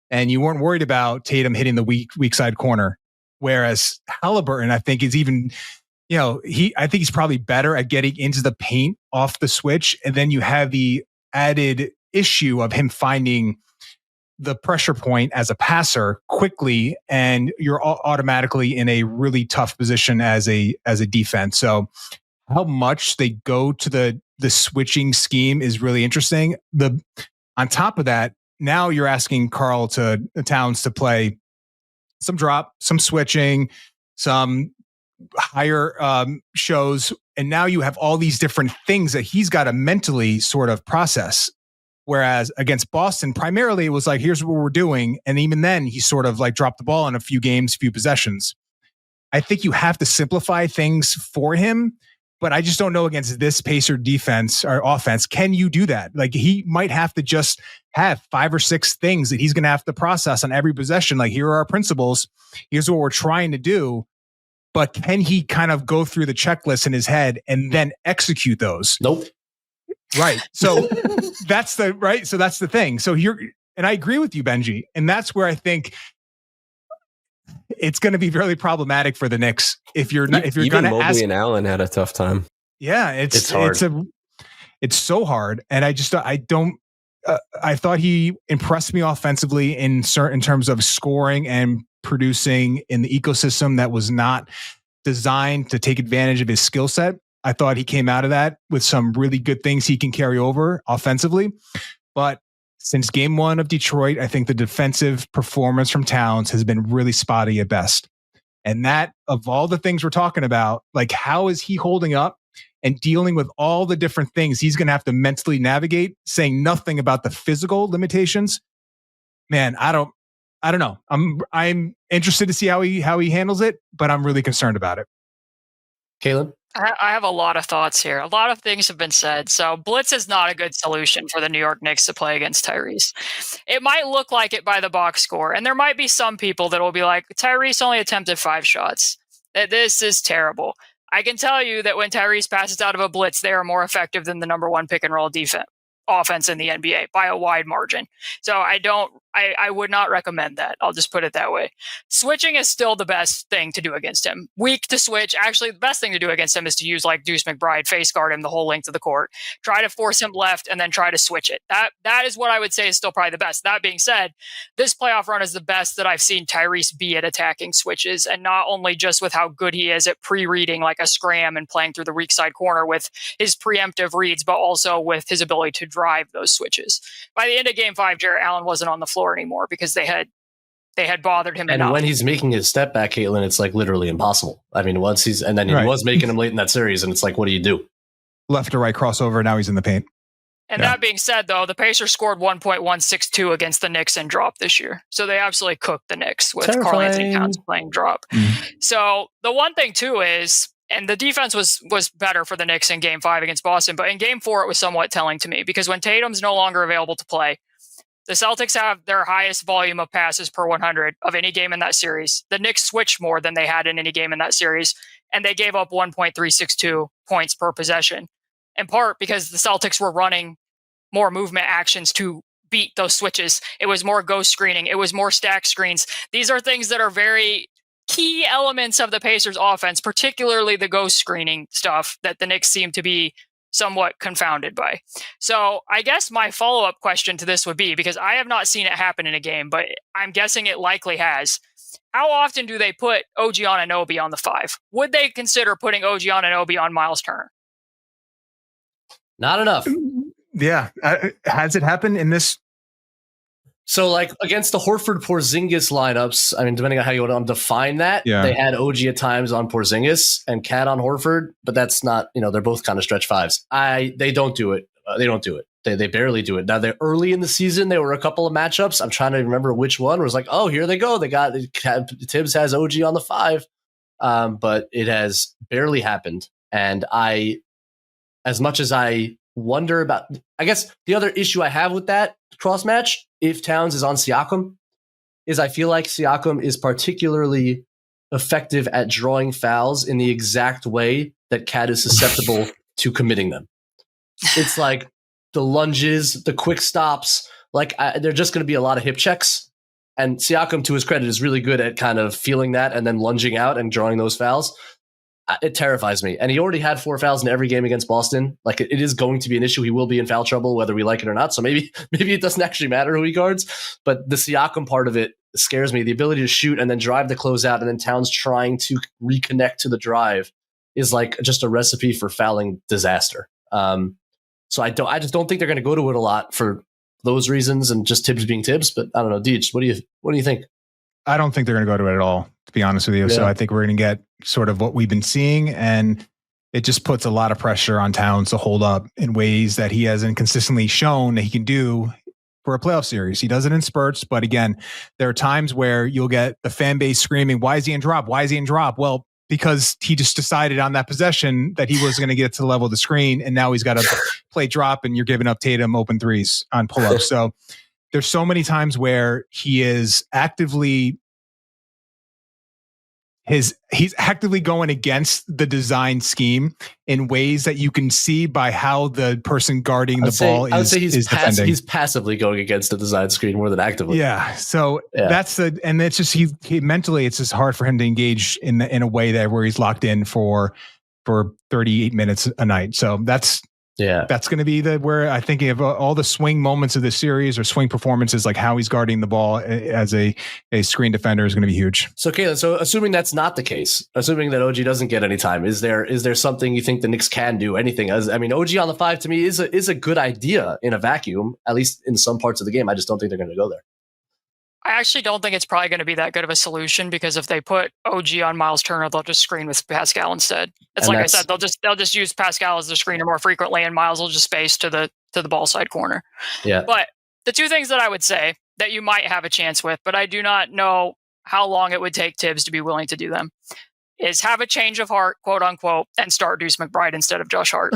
S4: and you weren't worried about Tatum hitting the weak side corner. Whereas Haliburton, I think, is even, I think he's probably better at getting into the paint off the switch. And then you have the added issue of him finding the pressure point as a passer quickly, and you're automatically in a really tough position as a defense. So how much they go to the switching scheme is really interesting. On top of that, now you're asking Karl Towns to play some drop, some switching, some higher shows. And now you have all these different things that he's got to mentally sort of process. Whereas against Boston, primarily it was like, here's what we're doing. And even then he sort of like dropped the ball in a few games, few possessions. I think you have to simplify things for him, but I just don't know against this Pacer defense or offense. Can you do that? Like, he might have to just have 5 or 6 things that he's going to have to process on every possession. Like, here are our principles. Here's what we're trying to do. But can he kind of go through the checklist in his head and then execute those?
S1: Nope.
S4: Right. So that's the thing. So and I agree with you, Benjy. And that's where I think it's going to be very problematic for the Knicks if you're going to
S3: Mobley and Allen had a tough time.
S4: Yeah, it's hard. It's so hard, and I thought he impressed me offensively in terms of scoring and producing in the ecosystem that was not designed to take advantage of his skill set. I thought he came out of that with some really good things he can carry over offensively, but since game 1 of Detroit, I think the defensive performance from Towns has been really spotty at best. And that, of all the things we're talking about, like, how is he holding up and dealing with all the different things he's going to have to mentally navigate, saying nothing about the physical limitations? Man, I don't know. I'm interested to see how he handles it, but I'm really concerned about it.
S1: Caleb?
S2: I have a lot of thoughts here. A lot of things have been said. So blitz is not a good solution for the New York Knicks to play against Tyrese. It might look like it by the box score, and there might be some people that will be like, Tyrese only attempted 5 shots. This is terrible. I can tell you that when Tyrese passes out of a blitz, they are more effective than the number 1 pick and roll offense in the NBA by a wide margin. So I would not recommend that. I'll just put it that way. Switching is still the best thing to do against him. Weak to switch. Actually, the best thing to do against him is to use like Deuce McBride, face guard him the whole length of the court, try to force him left, and then try to switch it. That is what I would say is still probably the best. That being said, this playoff run is the best that I've seen Tyrese be at attacking switches, and not only just with how good he is at pre-reading like a scram and playing through the weak side corner with his preemptive reads, but also with his ability to drive those switches. By the end of game 5, Jarrett Allen wasn't on the floor anymore because they had bothered him enough.
S1: And when he's making his step back, Caitlin, it's like literally impossible. I mean, he was making him late in that series, and it's like, what do you do?
S4: Left to right crossover, now he's in the paint.
S2: And that being said, though, the Pacers scored 1.162 against the Knicks in drop this year. So they absolutely cooked the Knicks with Karl Anthony Towns playing drop. So the one thing, too, is, and the defense was better for the Knicks in game 5 against Boston, but in game 4, it was somewhat telling to me because when Tatum's no longer available to play, the Celtics have their highest volume of passes per 100 of any game in that series. The Knicks switched more than they had in any game in that series, and they gave up 1.362 points per possession, in part because the Celtics were running more movement actions to beat those switches. It was more ghost screening. It was more stack screens. These are things that are very key elements of the Pacers offense, particularly the ghost screening stuff that the Knicks seem to be somewhat confounded by. So I guess my follow-up question to this would be, because I have not seen it happen in a game, but I'm guessing it likely has. How often do they put OG Anunoby on the 5? Would they consider putting OG Anunoby on Miles Turner?
S1: Not enough.
S4: Yeah. Has it happened in this
S1: So, like, against the Horford-Porzingis lineups, I mean, depending on how you want to define that, they had OG at times on Porzingis and Cat on Horford, but that's not, they're both kind of stretch fives. They don't do it. They don't do it. They barely do it. Now, they're early in the season. There were a couple of matchups. I'm trying to remember which one. It was like, oh, here they go. Tibbs has OG on the 5, but it has barely happened. And as much as I wonder about, I guess the other issue I have with that cross match, if Towns is on Siakam, is I feel like Siakam is particularly effective at drawing fouls in the exact way that Cat is susceptible to committing them. It's like the lunges, the quick stops, they're just going to be a lot of hip checks. And Siakam, to his credit, is really good at kind of feeling that and then lunging out and drawing those fouls. It terrifies me. And he already had 4 fouls in every game against Boston. Like, it is going to be an issue. He will be in foul trouble, whether we like it or not. So maybe it doesn't actually matter who he guards. But the Siakam part of it scares me. The ability to shoot and then drive the closeout, and then Towns trying to reconnect to the drive is like just a recipe for fouling disaster. So I just don't think they're going to go to it a lot for those reasons, and just Tibbs being Tibbs. But I don't know, Deej, what do you think?
S4: I don't think they're going to go to it at all, to be honest with you. Yeah. So I think we're going to get sort of what we've been seeing, and it just puts a lot of pressure on Towns to hold up in ways that he hasn't consistently shown that he can do for a playoff series. He does it in spurts, but again, there are times where you'll get the fan base screaming, why is he in drop? Why is he in drop? Well, because he just decided on that possession that he was going to get to the level of the screen, and now he's got to play drop, and you're giving up Tatum open threes on pull-ups. So there's so many times where he is he's actively going against the design scheme in ways that you can see by how the person guarding the ball is. I would say
S1: he's passively going against the design screen more than actively.
S4: Yeah. So that's and it's just he mentally, it's just hard for him to engage in a way that where he's locked in for 38 minutes a night. So that's going to be where I think of all the swing moments of this series or swing performances, like how he's guarding the ball as a screen defender is going to be huge.
S1: So, Caitlin, assuming that's not the case, assuming that OG doesn't get any time, is there something you think the Knicks can do? Anything? OG on the 5 to me is a good idea in a vacuum, at least in some parts of the game. I just don't think they're going to go there.
S2: I actually don't think it's probably going to be that good of a solution, because if they put OG on Miles Turner, they'll just screen with Pascal instead. It's like I said, they'll just use Pascal as the screener more frequently, and Miles will just space to the ball side corner. Yeah. But the two things that I would say that you might have a chance with, but I do not know how long it would take Tibbs to be willing to do them, is have a change of heart, quote unquote, and start Deuce McBride instead of Josh Hart.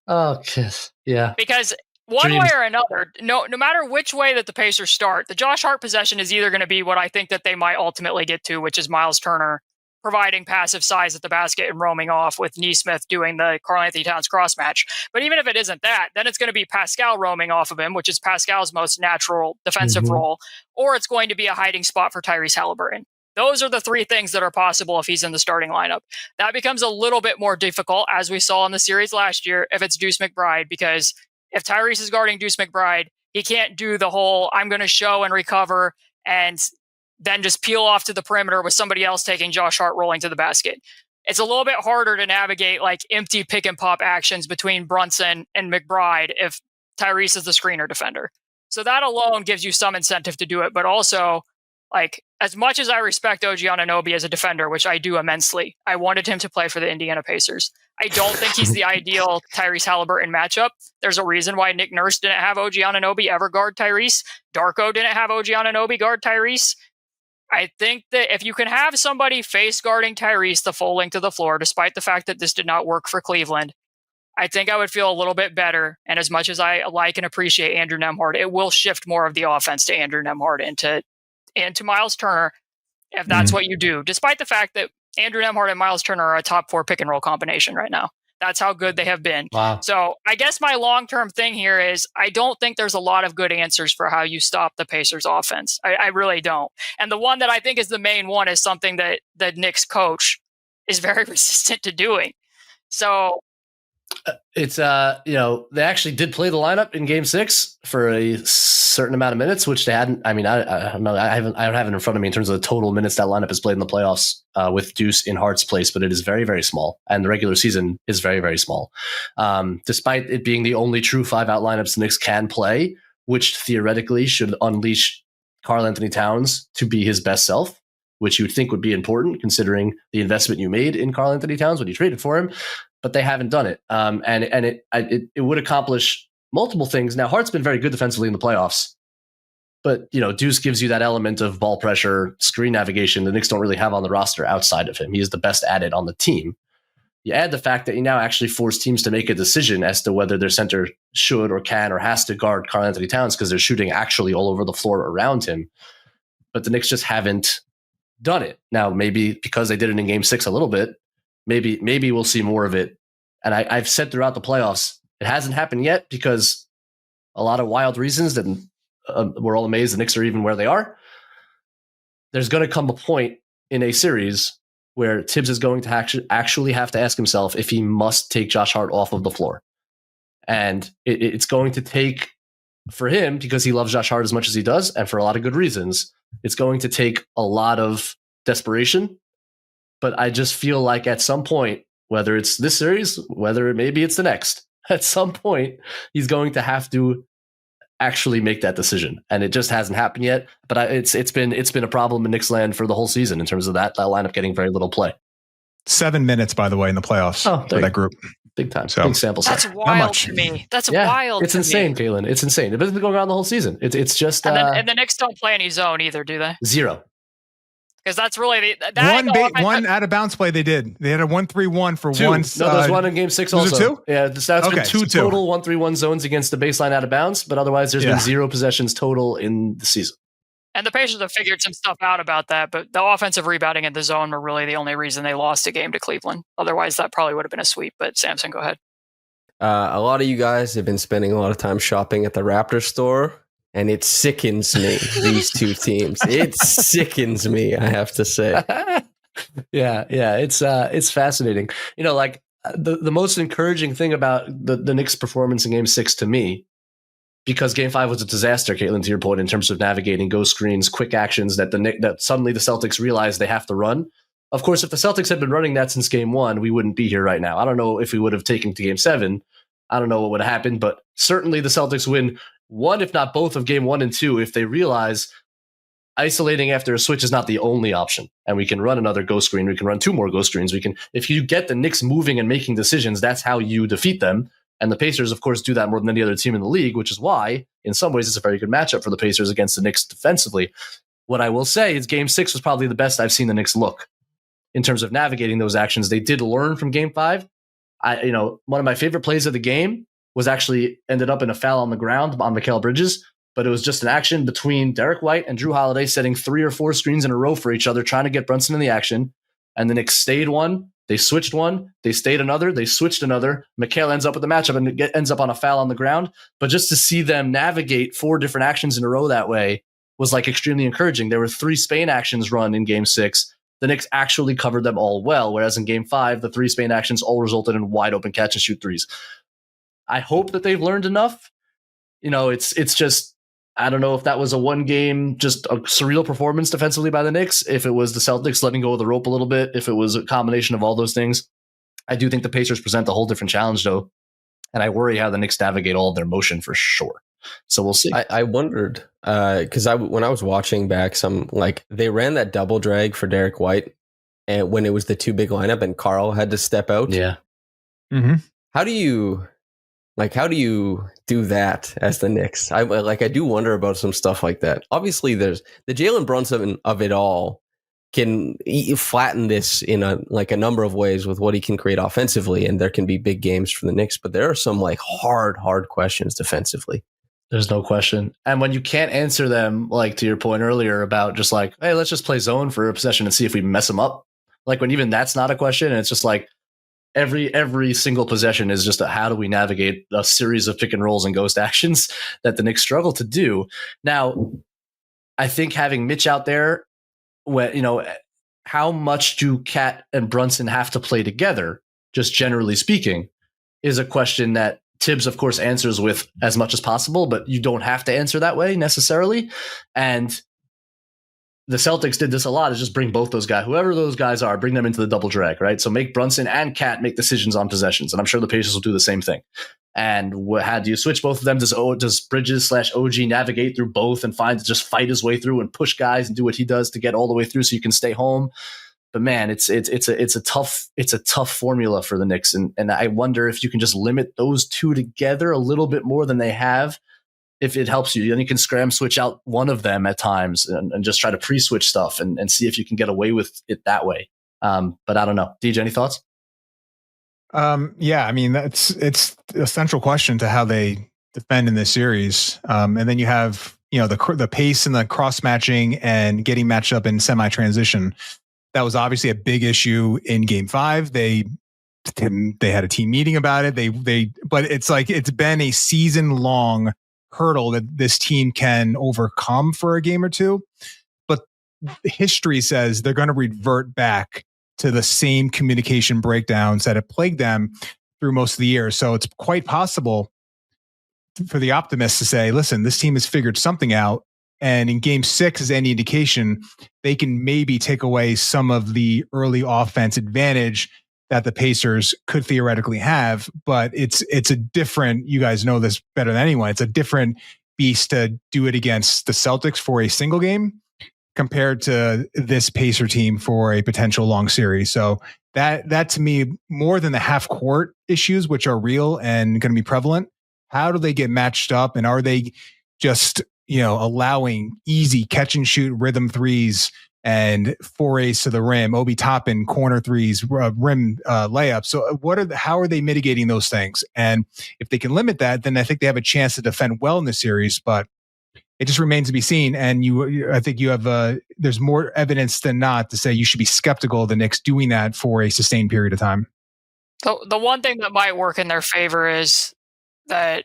S1: Oh, kiss. Yeah.
S2: Because one way or another, no matter which way that the Pacers start, the Josh Hart possession is either going to be what I think that they might ultimately get to, which is Miles Turner providing passive size at the basket and roaming off with Nesmith doing the Karl-Anthony Towns cross match. But even if it isn't that, then it's going to be Pascal roaming off of him, which is Pascal's most natural defensive role, or it's going to be a hiding spot for Tyrese Haliburton. Those are the 3 things that are possible if he's in the starting lineup. That becomes a little bit more difficult, as we saw in the series last year, if it's Deuce McBride, because if Tyrese is guarding Deuce McBride, he can't do the whole I'm going to show and recover and then just peel off to the perimeter with somebody else taking Josh Hart rolling to the basket. It's a little bit harder to navigate like empty pick and pop actions between Brunson and McBride if Tyrese is the screener defender. So that alone gives you some incentive to do it. But also, like, as much as I respect OG Anunoby as a defender, which I do immensely, I wanted him to play for the Indiana Pacers. I don't think he's the ideal Tyrese Haliburton matchup. There's a reason why Nick Nurse didn't have OG Anunoby ever guard Tyrese. Darko didn't have OG Anunoby guard Tyrese. I think that if you can have somebody face guarding Tyrese the full length of the floor, despite the fact that this did not work for Cleveland, I think I would feel a little bit better. And as much as I like and appreciate Andrew Nembhard, it will shift more of the offense to Andrew Nembhard and to Miles Turner if that's what you do, despite the fact that Andrew Nembhard and Miles Turner are a top 4 pick and roll combination right now. That's how good they have been. Wow. So I guess my long-term thing here is I don't think there's a lot of good answers for how you stop the Pacers offense. I really don't. And the one that I think is the main one is something that the Knicks coach is very resistant to doing. So
S1: it's they actually did play the lineup in Game 6 for a certain amount of minutes, which they hadn't. I mean, I don't know. I don't have it in front of me in terms of the total minutes that lineup has played in the playoffs with Deuce in Hart's place, but it is very, very small, and the regular season is very, very small. Despite it being the only true 5-out lineups the Knicks can play, which theoretically should unleash Karl Anthony Towns to be his best self, which you would think would be important considering the investment you made in Karl Anthony Towns when you traded for him, but they haven't done it. And it would accomplish multiple things. Now, Hart's been very good defensively in the playoffs, but Deuce gives you that element of ball pressure, screen navigation the Knicks don't really have on the roster outside of him. He is the best at it on the team. You add the fact that you now actually force teams to make a decision as to whether their center should or can or has to guard Karl Anthony Towns because they're shooting actually all over the floor around him. But the Knicks just haven't done it. Now, maybe because they did it in Game 6 a little bit, maybe we'll see more of it. And I've said throughout the playoffs, it hasn't happened yet because a lot of wild reasons that we're all amazed the Knicks are even where they are. There's going to come a point in a series where Tibbs is going to actually have to ask himself if he must take Josh Hart off of the floor. And it's going to take, for him, because he loves Josh Hart as much as he does, and for a lot of good reasons, it's going to take a lot of desperation. But I just feel like at some point, whether it's this series, whether maybe it's the next, at some point, he's going to have to actually make that decision, and it just hasn't happened yet. But it's been a problem in Knicks land for the whole season in terms of that lineup getting very little play. 7
S4: minutes, by the way, in the playoffs for that group.
S1: Big time.
S4: So,
S1: big sample size.
S2: That's wild to me. That's wild.
S1: It's insane, Caitlin. It's insane. It's been going on the whole season. It's just
S2: and the Knicks don't play any zone either, do they?
S1: 0.
S2: Because that's really
S4: one out of bounds play they did. They had a 1-3-1 for
S1: 2.
S4: one.
S1: No, there's one in Game 6 also.
S4: Was it 2?
S1: Yeah, that's been 2 total 1-3-1 zones against the baseline out of bounds, but otherwise there's been 0 possessions total in the season.
S2: And the Pacers have figured some stuff out about that, but the offensive rebounding in the zone were really the only reason they lost a game to Cleveland. Otherwise, that probably would have been a sweep. But Samson, go ahead.
S3: A lot of you guys have been spending a lot of time shopping at the Raptors store. And it sickens me, these two teams. It sickens me, I have to say.
S1: Yeah, it's fascinating. Like the most encouraging thing about the Knicks' performance in Game 6 to me, because Game 5 was a disaster, Caitlin, to your point, in terms of navigating ghost screens, quick actions that suddenly the Celtics realized they have to run. Of course, if the Celtics had been running that since Game 1, we wouldn't be here right now. I don't know if we would have taken to Game 7. I don't know what would have happened, but certainly the Celtics win one, if not both, of Game 1 and 2 if they realize isolating after a switch is not the only option. And we can run another ghost screen. We can run 2 more ghost screens. If you get the Knicks moving and making decisions, that's how you defeat them. And the Pacers, of course, do that more than any other team in the league, which is why, in some ways, it's a very good matchup for the Pacers against the Knicks defensively. What I will say is Game 6 was probably the best I've seen the Knicks look in terms of navigating those actions. They did learn from Game 5. One of my favorite plays of the game was actually ended up in a foul on the ground on Mikal Bridges, but it was just an action between Derek White and Drew Holiday setting 3 or 4 screens in a row for each other, trying to get Brunson in the action. And the Knicks stayed one, they switched one, they stayed another, they switched another. Mikal ends up with the matchup and ends up on a foul on the ground. But just to see them navigate 4 different actions in a row that way was like extremely encouraging. There were 3 Spain actions run in Game 6. The Knicks actually covered them all well, whereas in Game 5, the 3 Spain actions all resulted in wide open catch and shoot threes. I hope that they've learned enough. It's just, I don't know if that was a one game, just a surreal performance defensively by the Knicks, if it was the Celtics letting go of the rope a little bit, if it was a combination of all those things. I do think the Pacers present a whole different challenge, though, and I worry how the Knicks navigate all of their motion for sure. So we'll see.
S3: I wondered, because when I was watching back, they ran that double drag for Derek White, and when it was the 2 big lineup and Karl had to step out.
S1: Yeah.
S4: Mm-hmm.
S3: How do you do that as the Knicks? I do wonder about some stuff like that. Obviously, there's the Jalen Brunson of it all can flatten this in a number of ways with what he can create offensively, and there can be big games for the Knicks. But there are some hard questions defensively.
S1: There's no question. And when you can't answer them, to your point earlier about just hey, let's just play zone for a possession and see if we mess them up. When even that's not a question, and it's just every single possession is just how do we navigate a series of pick and rolls and ghost actions that the Knicks struggle to do. Now, I think having Mitch out there, how much do Cat and Brunson have to play together, just generally speaking, is a question that Tibbs, of course, answers with as much as possible, but you don't have to answer that way necessarily. And the Celtics did this a lot, is just bring both those guys, whoever those guys are, bring them into the double drag, right? So make Brunson and Cat make decisions on possessions. And I'm sure the Pacers will do the same thing. And how do you switch both of them? Does Bridges/OG navigate through both and fight his way through and push guys and do what he does to get all the way through so you can stay home? But man, it's a tough formula for the Knicks, and I wonder if you can just limit those two together a little bit more than they have. If it helps you, then you can scram switch out one of them at times and just try to pre-switch stuff and see if you can get away with it that way. But I don't know. DJ, any thoughts?
S4: Yeah, I mean, it's a central question to how they defend in this series. And then you have, the pace and the cross matching and getting matched up in semi-transition. That was obviously a big issue in Game 5. They had a team meeting about it. But it's like it's been a season-long hurdle that this team can overcome for a game or two. But history says they're going to revert back to the same communication breakdowns that have plagued them through most of the year. So it's quite possible for the optimists to say, listen, this team has figured something out. And in Game 6, as any indication, they can maybe take away some of the early offense advantage that the Pacers could theoretically have. But it's a different, you guys know this better than anyone, it's a different beast to do it against the Celtics for a single game compared to this Pacer team for a potential long series. So that to me, more than the half court issues, which are real and going to be prevalent, how do they get matched up? And are they just, allowing easy catch and shoot rhythm threes and forays to the rim, Obi Toppin corner threes, rim layups? So how are they mitigating those things? And if they can limit that, then I think they have a chance to defend well in the series, but it just remains to be seen. And I think you have there's more evidence than not to say you should be skeptical of the Knicks doing that for a sustained period of time.
S2: So the one thing that might work in their favor is that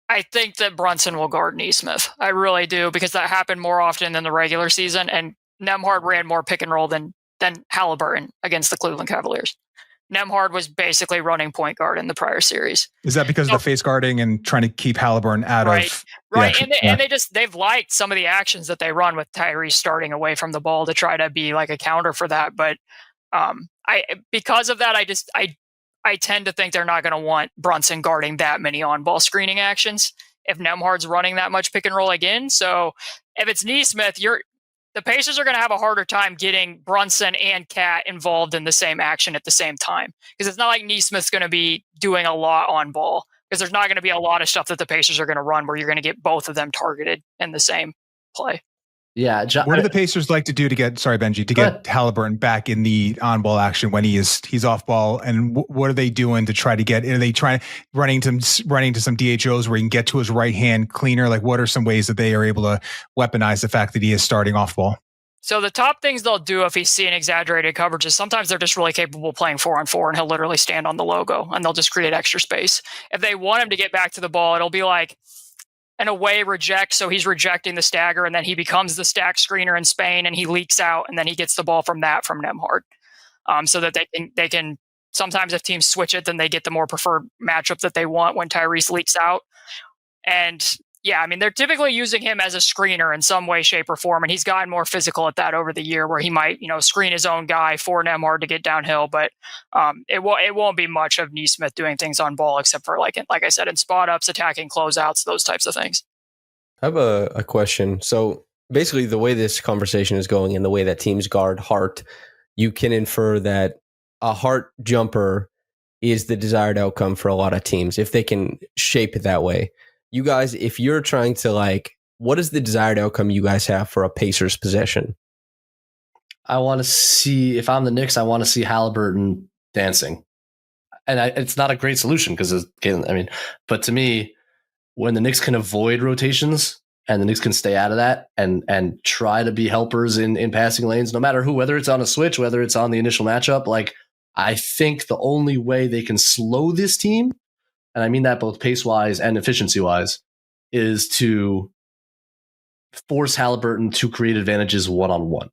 S2: I think that Brunson will guard Nesmith. I really do, because that happened more often than the regular season, and Nembhard ran more pick and roll than Haliburton against the Cleveland Cavaliers. Nembhard was basically running point guard in the prior series.
S4: Is that because of the face guarding and trying to keep Haliburton out of...
S2: Right, and they've liked some of the actions that they run with Tyrese starting away from the ball to try to be like a counter for that. But because of that, I tend to think they're not going to want Brunson guarding that many on-ball screening actions if Nembhard's running that much pick and roll again. So if it's Nesmith, the Pacers are going to have a harder time getting Brunson and Cat involved in the same action at the same time, because it's not like Nesmith's going to be doing a lot on ball, because there's not going to be a lot of stuff that the Pacers are going to run where you're going to get both of them targeted in the same play.
S1: Yeah.
S4: What do the Pacers like to do to get Haliburton back in the on-ball action when he's off ball? And what are they doing to try to get? Are they running to some DHOs where he can get to his right hand cleaner? Like, what are some ways that they are able to weaponize the fact that he is starting off ball?
S2: So the top things they'll do if he's seeing exaggerated coverages, sometimes they're just really capable playing 4-on-4, and he'll literally stand on the logo and they'll just create extra space. If they want him to get back to the ball, it'll be like an away reject, so he's rejecting the stagger, and then he becomes the stack screener in Spain, and he leaks out, and then he gets the ball from Nembhard. So that they can sometimes, if teams switch it, then they get the more preferred matchup that they want when Tyrese leaks out. And yeah, I mean, they're typically using him as a screener in some way, shape, or form, and he's gotten more physical at that over the year, where he might, screen his own guy for Nembhard to get downhill. But it won't be much of Nesmith doing things on ball, except for like I said, in spot ups, attacking closeouts, those types of things.
S3: I have a question. So basically, the way this conversation is going and the way that teams guard Hart, you can infer that a Hart jumper is the desired outcome for a lot of teams if they can shape it that way. You guys, if you're trying to what is the desired outcome you guys have for a Pacers possession?
S1: I want to see, if I'm the Knicks, I want to see Haliburton dancing. And it's not a great solution because, but to me, when the Knicks can avoid rotations and the Knicks can stay out of that and try to be helpers in passing lanes, no matter who, whether it's on a switch, whether it's on the initial matchup, I think the only way they can slow this team, and I mean that both pace-wise and efficiency-wise, is to force Haliburton to create advantages one-on-one.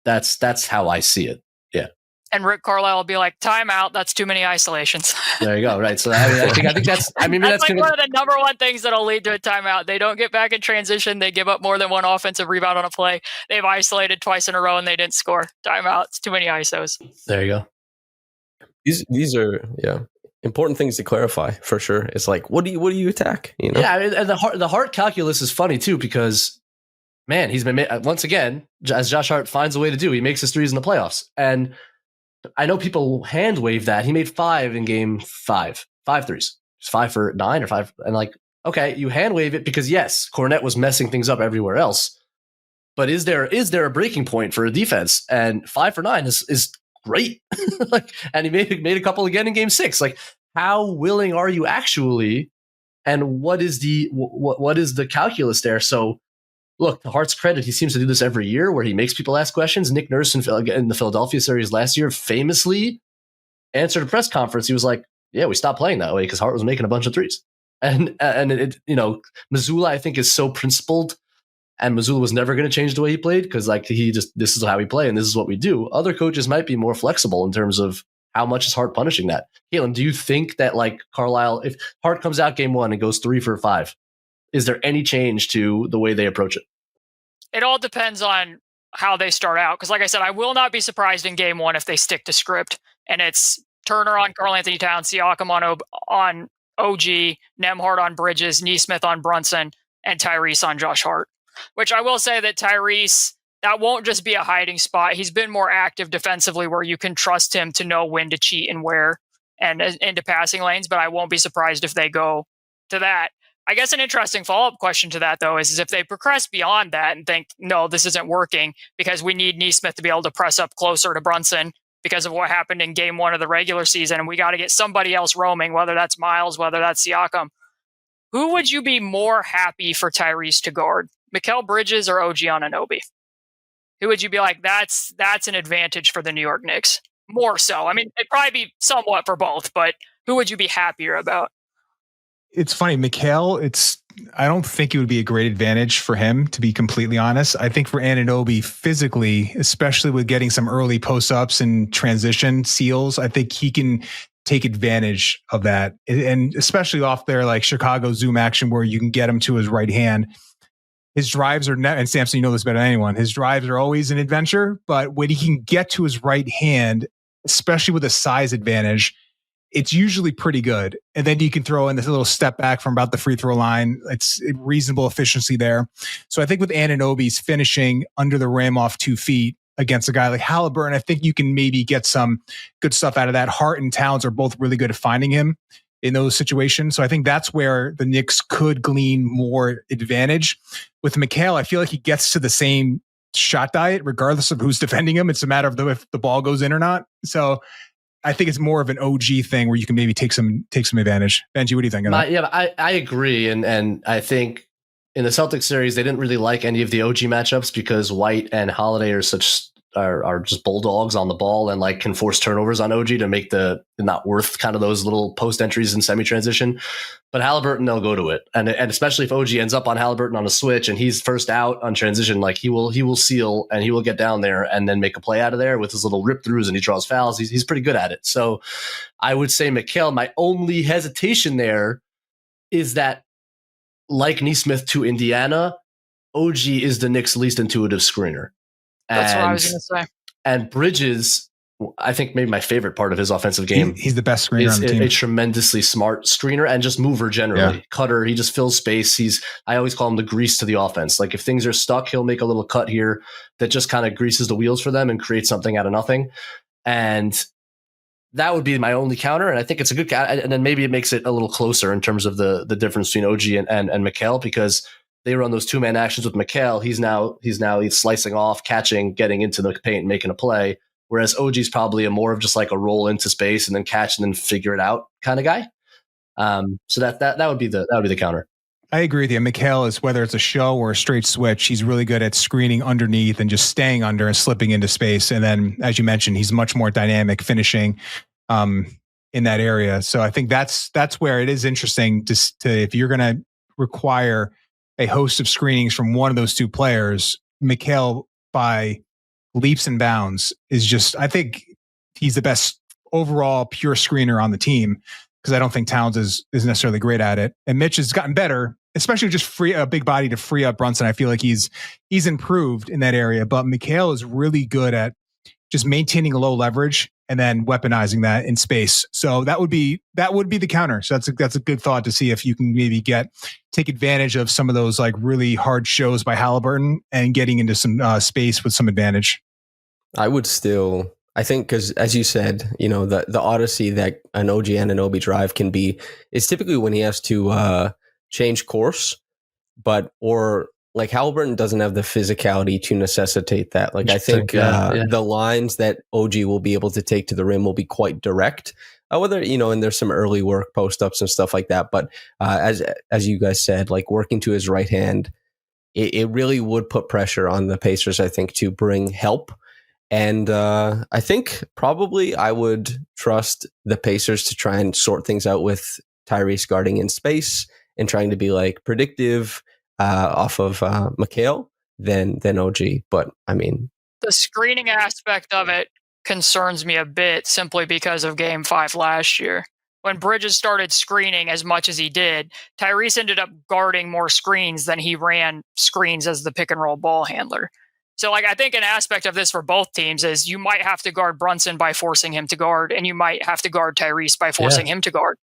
S1: That's how I see it. Yeah.
S2: And Rick Carlisle will be like, timeout, that's too many isolations.
S1: There you go. Right. So I think that's one of
S2: the number one things that'll lead to a timeout. They don't get back in transition. They give up more than one offensive rebound on a play. They've isolated twice in a row and they didn't score. Timeout. It's too many ISOs.
S1: There you go.
S3: These are, yeah. Important things to clarify for sure. It's like, what do you attack? You know?
S1: Yeah, I mean, and the Hart calculus is funny too because, man, he's been once again, as Josh Hart finds a way to do. He makes his threes in the playoffs, and I know people hand wave that he made 5 in game 5 threes. It's 5 for 9 or 5, and like, okay, you hand wave it because yes, Cornette was messing things up everywhere else, but is there a breaking point for a defense? And 5 for 9 is great. Like, and he made a couple again in game 6. Like, how willing are you actually? And what is the calculus there? So, look, to Hart's credit, he seems to do this every year where he makes people ask questions. Nick Nurse in the Philadelphia series last year famously answered a press conference. He was like, "Yeah, we stopped playing that way because Hart was making a bunch of threes." And it, Mazzulla, I think, is so principled, and Mazzulla was never going to change the way he played because like this is how we play and this is what we do. Other coaches might be more flexible in terms of how much is Hart punishing that. Caitlin, do you think that like Carlisle, if Hart comes out game 1 and goes 3 for 5, is there any change to the way they approach it?
S2: It all depends on how they start out. Because like I said, I will not be surprised in game 1 if they stick to script. And it's Turner on Karl-Anthony Towns, Siakam on OG, Nembhard on Bridges, Nesmith on Brunson, and Tyrese on Josh Hart. Which I will say that Tyrese, that won't just be a hiding spot. He's been more active defensively where you can trust him to know when to cheat and where and into passing lanes. But I won't be surprised if they go to that. I guess an interesting follow-up question to that, though, is if they progress beyond that and think, no, this isn't working because we need Nesmith to be able to press up closer to Brunson because of what happened in game 1 of the regular season, and we got to get somebody else roaming, whether that's Miles, whether that's Siakam. Who would you be more happy for Tyrese to guard? Mikal Bridges or OG Anunoby? Who would you be like, that's an advantage for the New York Knicks? More so. I mean, it'd probably be somewhat for both, but who would you be happier about?
S4: It's funny, Mikal, I don't think it would be a great advantage for him, to be completely honest. I think for Anunoby physically, especially with getting some early post-ups and transition seals, I think he can take advantage of that. And especially off there, like Chicago zoom action, where you can get him to his right hand. His drives are, and Samson, you know this better than anyone, his drives are always an adventure, but when he can get to his right hand, especially with a size advantage, it's usually pretty good. And then you can throw in this little step back from about the free throw line. It's reasonable efficiency there. So I think with Anunoby's finishing under the rim off 2 feet against a guy like Haliburton, I think you can maybe get some good stuff out of that. Hart and Towns are both really good at finding him in those situations. So I think that's where the Knicks could glean more advantage. With Mikal, I feel like he gets to the same shot diet regardless of who's defending him. It's a matter of if the ball goes in or not. So I think it's more of an OG thing where you can maybe take some advantage. Benji, what do you think of that?
S1: Yeah, I agree. And I think in the Celtics series, they didn't really like any of the OG matchups because White and Holiday are just bulldogs on the ball and like can force turnovers on OG to make the not worth kind of those little post entries in semi-transition. But Haliburton, they'll go to it. And especially if OG ends up on Haliburton on a switch and he's first out on transition, like he will seal and he will get down there and then make a play out of there with his little rip throughs and he draws fouls. He's pretty good at it. So I would say Mikal, my only hesitation there is that like Nesmith to Indiana, OG is the Knicks' least intuitive screener.
S2: That's what I was going to say.
S1: And Bridges, I think maybe my favorite part of his offensive game.
S4: He's the best screener on the team.
S1: A tremendously smart screener and just mover generally. Yeah. Cutter, he just fills space. I always call him the grease to the offense. Like if things are stuck, he'll make a little cut here that just kind of greases the wheels for them and creates something out of nothing. And that would be my only counter. And I think it's a good counter. And then maybe it makes it a little closer in terms of the difference between OG and Mikal because they run those 2-man actions with Mikal. He's slicing off, catching, getting into the paint, making a play. Whereas OG's probably more of just like a roll into space and then catch and then figure it out kind of guy. So that would be the counter.
S4: I agree with you. Mikal is, whether it's a show or a straight switch, he's really good at screening underneath and just staying under and slipping into space. And then, as you mentioned, he's much more dynamic finishing in that area. So I think that's where it is interesting to if you're going to require a host of screenings from one of those two players, Mikal by leaps and bounds is just, I think he's the best overall pure screener on the team because I don't think Towns is necessarily great at it. And Mitch has gotten better, especially just free a big body to free up Brunson. I feel like he's improved in that area, but Mikal is really good at just maintaining a low leverage and then weaponizing that in space. So that would be the counter. So that's a good thought to see if you can maybe take advantage of some of those like really hard shows by Haliburton and getting into some space with some advantage.
S3: I think, because as you said, the odyssey that an OG Anunoby drive can be is typically when he has to change course, or like Haliburton doesn't have the physicality to necessitate that. Like I think the lines that OG will be able to take to the rim will be quite direct. Whether and there's some early work, post ups and stuff like that. But as you guys said, like working to his right hand, it really would put pressure on the Pacers, I think, to bring help. And I think probably I would trust the Pacers to try and sort things out with Tyrese guarding in space and trying to be like predictive off of Mikal than OG. But I mean,
S2: the screening aspect of it concerns me a bit simply because of Game 5 last year. When Bridges started screening as much as he did, Tyrese ended up guarding more screens than he ran screens as the pick and roll ball handler. So like I think an aspect of this for both teams is you might have to guard Brunson by forcing him to guard, and you might have to guard Tyrese by forcing him to guard.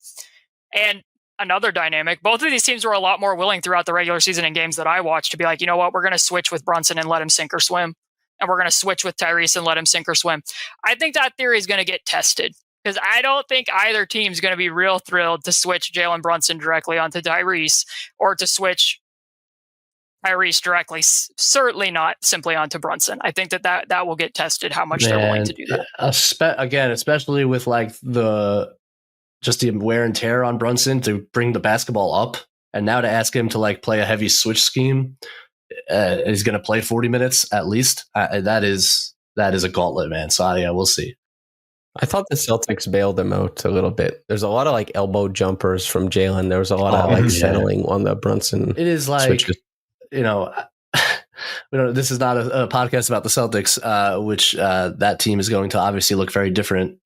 S2: And another dynamic, both of these teams were a lot more willing throughout the regular season in games that I watched to be like, you know what, we're going to switch with Brunson and let him sink or swim. And we're going to switch with Tyrese and let him sink or swim. I think that theory is going to get tested because I don't think either team is going to be real thrilled to switch Jalen Brunson directly onto Tyrese or to switch Tyrese directly, certainly not simply onto Brunson. I think that will get tested how much they're willing to do that.
S1: Again, especially with like just the wear and tear on Brunson to bring the basketball up, and now to ask him to like play a heavy switch scheme, he's going to play 40 minutes at least. That is a gauntlet, man. So yeah, we'll see.
S3: I thought the Celtics bailed him out a little bit. There's a lot of like elbow jumpers from Jalen. There was a lot of settling on the Brunson.
S1: It is like switches. This is not a podcast about the Celtics, which that team is going to obviously look very different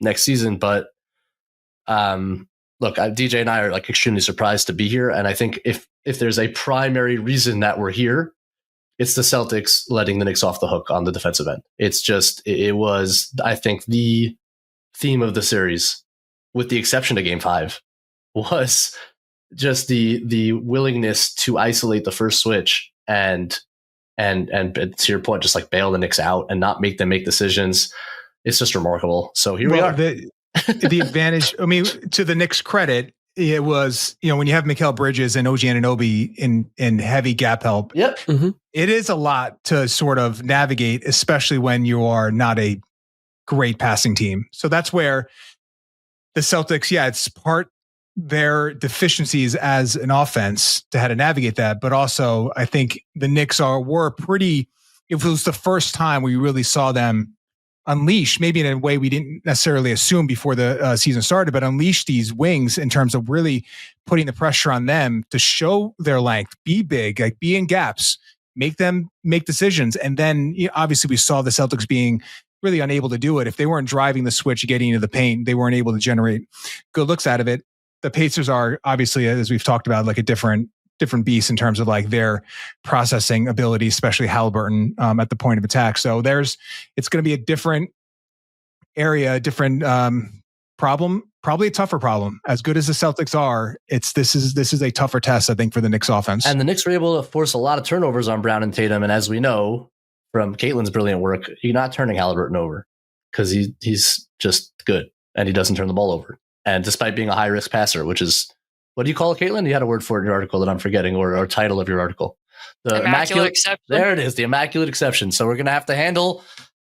S1: next season. But look, DJ and I are like extremely surprised to be here. And I think if there's a primary reason that we're here, it's the Celtics letting the Knicks off the hook on the defensive end. It's just, it was, I think, the theme of the series, with the exception of Game 5, was just the willingness to isolate the first switch and to your point, just like bail the Knicks out and not make them make decisions. It's just remarkable. So here we are.
S4: The advantage, I mean, to the Knicks' credit, it was, when you have Mikal Bridges and OG Anunoby in heavy gap help,
S1: mm-hmm.
S4: It is a lot to sort of navigate, especially when you are not a great passing team. So that's where the Celtics, it's part their deficiencies as an offense to how to navigate that. But also, I think the Knicks were pretty, if it was the first time we really saw them unleash, maybe in a way we didn't necessarily assume before the season started, but unleash these wings in terms of really putting the pressure on them to show their length, be big, like be in gaps, make them make decisions. And then obviously we saw the Celtics being really unable to do it. If they weren't driving the switch, getting into the paint, they weren't able to generate good looks out of it. The Pacers are obviously, as we've talked about, like a different beast in terms of like their processing ability, especially Haliburton at the point of attack. So it's going to be a different area, a different problem, probably a tougher problem. As good as the Celtics are, this is a tougher test, I think, for the Knicks offense.
S1: And the Knicks were able to force a lot of turnovers on Brown and Tatum. And as we know from Caitlin's brilliant work, you're not turning Haliburton over because he's just good and he doesn't turn the ball over. And despite being a high risk passer, which is, what do you call it, Caitlin? You had a word for it in your article that I'm forgetting, or title of your article. The
S2: immaculate exception.
S1: There it is, the immaculate exception. So we're going to have to handle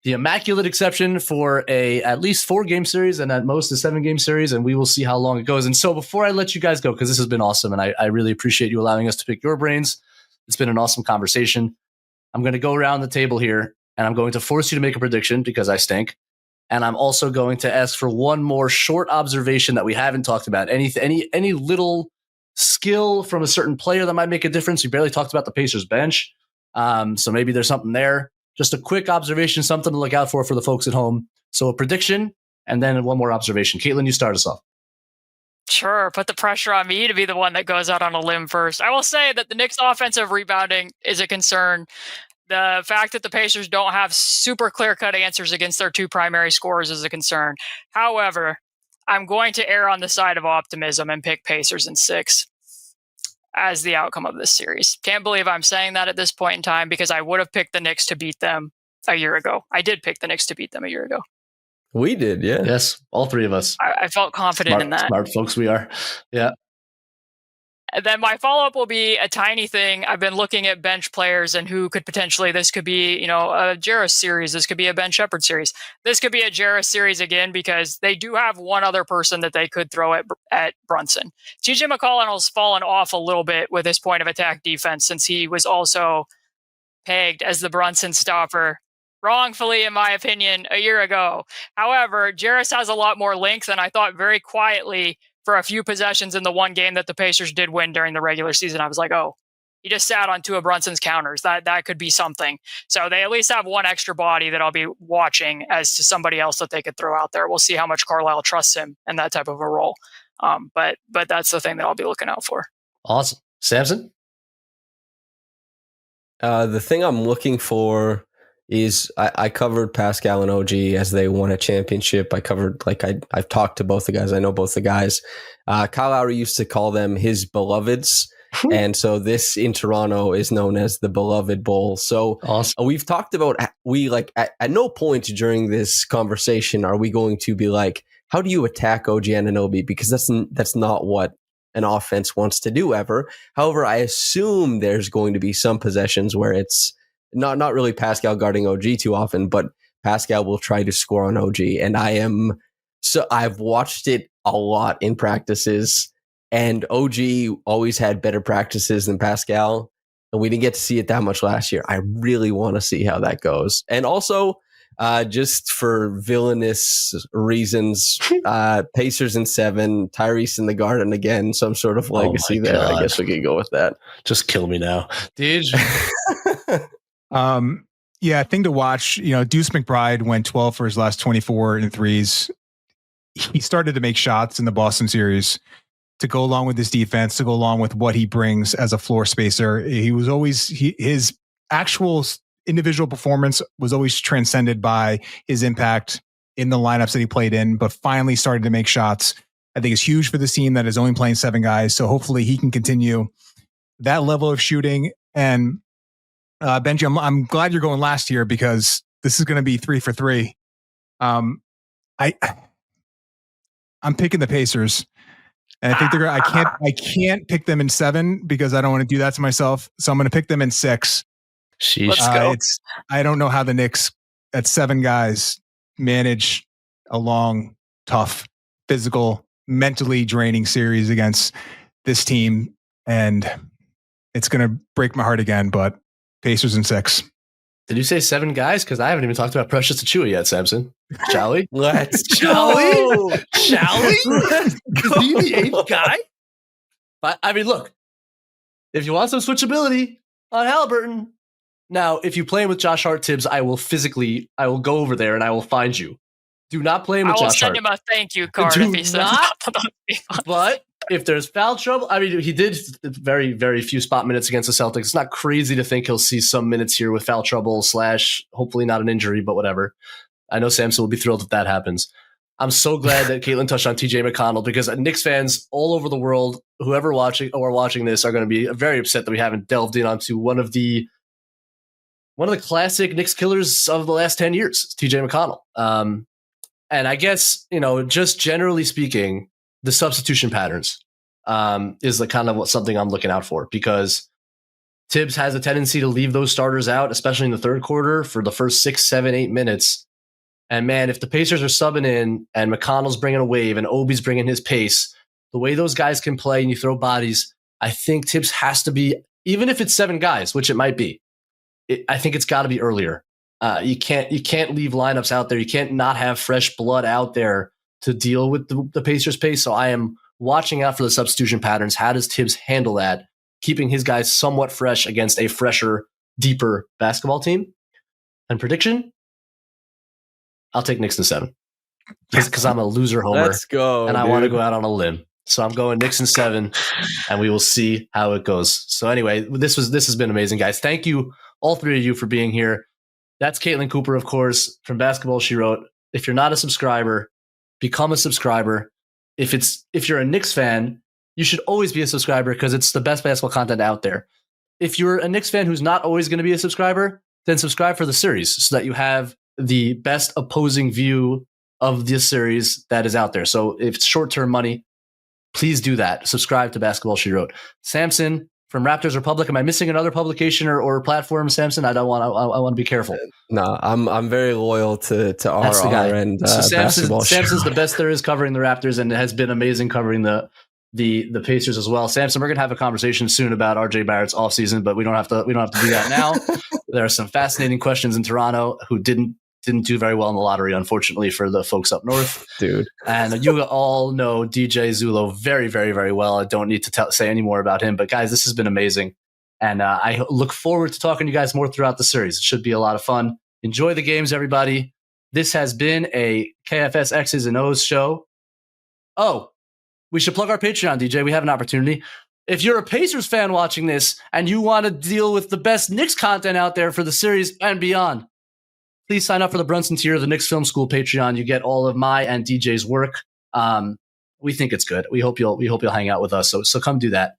S1: the immaculate exception for at least 4-game series and at most a 7-game series, and we will see how long it goes. And so before I let you guys go, because this has been awesome, and I really appreciate you allowing us to pick your brains. It's been an awesome conversation. I'm going to go around the table here, and I'm going to force you to make a prediction because I stink. And I'm also going to ask for one more short observation that we haven't talked about. Any little skill from a certain player that might make a difference. We barely talked about the Pacers bench. So maybe there's something there. Just a quick observation, something to look out for the folks at home. So a prediction and then one more observation. Caitlin, you start us off.
S2: Sure. Put the pressure on me to be the one that goes out on a limb first. I will say that the Knicks offensive rebounding is a concern. the fact that the Pacers don't have super clear-cut answers against their two primary scorers is a concern. However, I'm going to err on the side of optimism and pick Pacers in 6 as the outcome of this series. Can't believe I'm saying that at this point in time because I would have picked the Knicks to beat them a year ago. I did pick the Knicks to beat them a year ago.
S3: We did, yeah.
S1: Yes, all three of us.
S2: I felt confident in that.
S1: Smart folks we are. Yeah.
S2: And then my follow-up will be a tiny thing. I've been looking at bench players and who could potentially, this could be, a Jarris series. This could be a Ben Shepherd series. This could be a Jarris series again because they do have one other person that they could throw at Brunson. TJ McConnell's fallen off a little bit with his point of attack defense since he was also pegged as the Brunson stopper, wrongfully, in my opinion, a year ago. However, Jarris has a lot more length, and I thought very quietly for a few possessions in the one game that the Pacers did win during the regular season, I was like, oh, he just sat on two of Brunson's counters. That could be something. So they at least have one extra body that I'll be watching as to somebody else that they could throw out there. We'll see how much Carlisle trusts him in that type of a role. But that's the thing that I'll be looking out for.
S1: Awesome. Samson?
S3: The thing I'm looking for is I covered Pascal and OG as they won a championship. I covered, I've talked to both the guys. I know both the guys. Kyle Lowry used to call them his beloveds. And so this in Toronto is known as the Beloved Bowl. So awesome. We've talked about, at no point during this conversation are we going to be like, how do you attack OG Anunoby? Because that's not what an offense wants to do ever. However, I assume there's going to be some possessions where it's not really Pascal guarding OG too often, but Pascal will try to score on OG. And I've watched it a lot in practices, and OG always had better practices than Pascal. And we didn't get to see it that much last year. I really want to see how that goes. And also, just for villainous reasons, Pacers in 7, Tyrese in the Garden again, some sort of legacy there. God. I guess we could go with that.
S1: Just kill me now. Did
S4: yeah, thing to watch, Deuce McBride went 12 for his last 24 in threes. He started to make shots in the Boston series to go along with his defense, to go along with what he brings as a floor spacer. He was always, his actual individual performance was always transcended by his impact in the lineups that he played in, but finally started to make shots. I think it's huge for this team that is only playing 7 guys. So hopefully he can continue that level of shooting. And Benjy, I'm glad you're going last here because this is going to be 3 for 3. I'm picking the Pacers, and I think I can't pick them in 7 because I don't want to do that to myself. So I'm going to pick them in 6.
S2: Let's go.
S4: I don't know how the Knicks at 7 guys manage a long, tough, physical, mentally draining series against this team, and it's going to break my heart again. But Pacers in 6.
S1: Did you say 7 guys? Because I haven't even talked about Precious Achua yet, Samson. Shall we?
S3: Shall we?
S1: Shall we? Is he the 8th guy? I mean, look, if you want some switchability on Haliburton, now, if you play him with Josh Hart, Tibbs, I will go over there and I will find you. Do not play him with Josh Hart.
S2: I will send him a thank you card if he sends it.
S1: But if there's foul trouble, I mean, he did very, very few spot minutes against the Celtics. It's not crazy to think he'll see some minutes here with foul trouble / hopefully not an injury, but whatever. I know Samson will be thrilled if that happens. I'm so glad that Caitlin touched on TJ McConnell because Knicks fans all over the world, whoever watching this, are going to be very upset that we haven't delved in onto one of the classic Knicks killers of the last 10 years, TJ McConnell. And I guess, just generally speaking, the substitution patterns is the kind of something I'm looking out for because Tibbs has a tendency to leave those starters out, especially in the third quarter for the first 6, 7, 8 minutes. And man, if the Pacers are subbing in and McConnell's bringing a wave and Obi's bringing his pace, the way those guys can play and you throw bodies, I think Tibbs has to be, even if it's 7 guys, which it might be, I think it's got to be earlier. You can't leave lineups out there. You can't not have fresh blood out there to deal with the Pacers' pace. So I am watching out for the substitution patterns. How does Tibbs handle that, keeping his guys somewhat fresh against a fresher, deeper basketball team? And prediction? I'll take Knicks in 7 because I'm a loser homer.
S3: Let's go,
S1: and I want to go out on a limb. So I'm going Knicks in 7, and we will see how it goes. So anyway, this has been amazing, guys. Thank you all three of you for being here. That's Caitlin Cooper, of course, from Basketball She Wrote. If you're not a subscriber, become a subscriber. If you're a Knicks fan, you should always be a subscriber because it's the best basketball content out there. If you're a Knicks fan who's not always going to be a subscriber, then subscribe for the series so that you have the best opposing view of this series that is out there. So if it's short-term money, please do that. Subscribe to Basketball She Wrote. Samson from Raptors Republic. Am I missing another publication or platform, Samson? I want to be careful.
S3: No, I'm very loyal to our end.
S1: So Samson's
S3: the
S1: the best there is covering the Raptors, and it has been amazing covering the Pacers as well. Samson, we're gonna have a conversation soon about RJ Barrett's offseason, but we don't have to do that now. There are some fascinating questions in Toronto who didn't do very well in the lottery, unfortunately, for the folks up north.
S3: Dude.
S1: And you all know DJ Zullo very, very, very well. I don't need to say any more about him. But guys, this has been amazing. And I look forward to talking to you guys more throughout the series. It should be a lot of fun. Enjoy the games, everybody. This has been a KFS X's and O's show. Oh, we should plug our Patreon, DJ. We have an opportunity. If you're a Pacers fan watching this and you want to deal with the best Knicks content out there for the series and beyond, please sign up for the Brunson tier of the Knicks Film School Patreon. You get all of my and DJ's work. We think it's good. We hope you'll hang out with us. So come do that.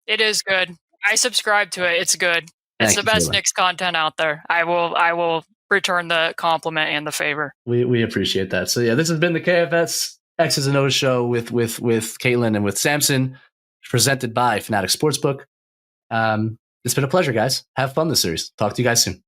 S2: It is good. I subscribe to it. It's good. It's the best Knicks content out there. I will return the compliment and the favor. We appreciate that. So yeah, this has been the KFS X's and O's show with Caitlin and with Samson, presented by Fanatic Sportsbook. It's been a pleasure, guys. Have fun this series. Talk to you guys soon.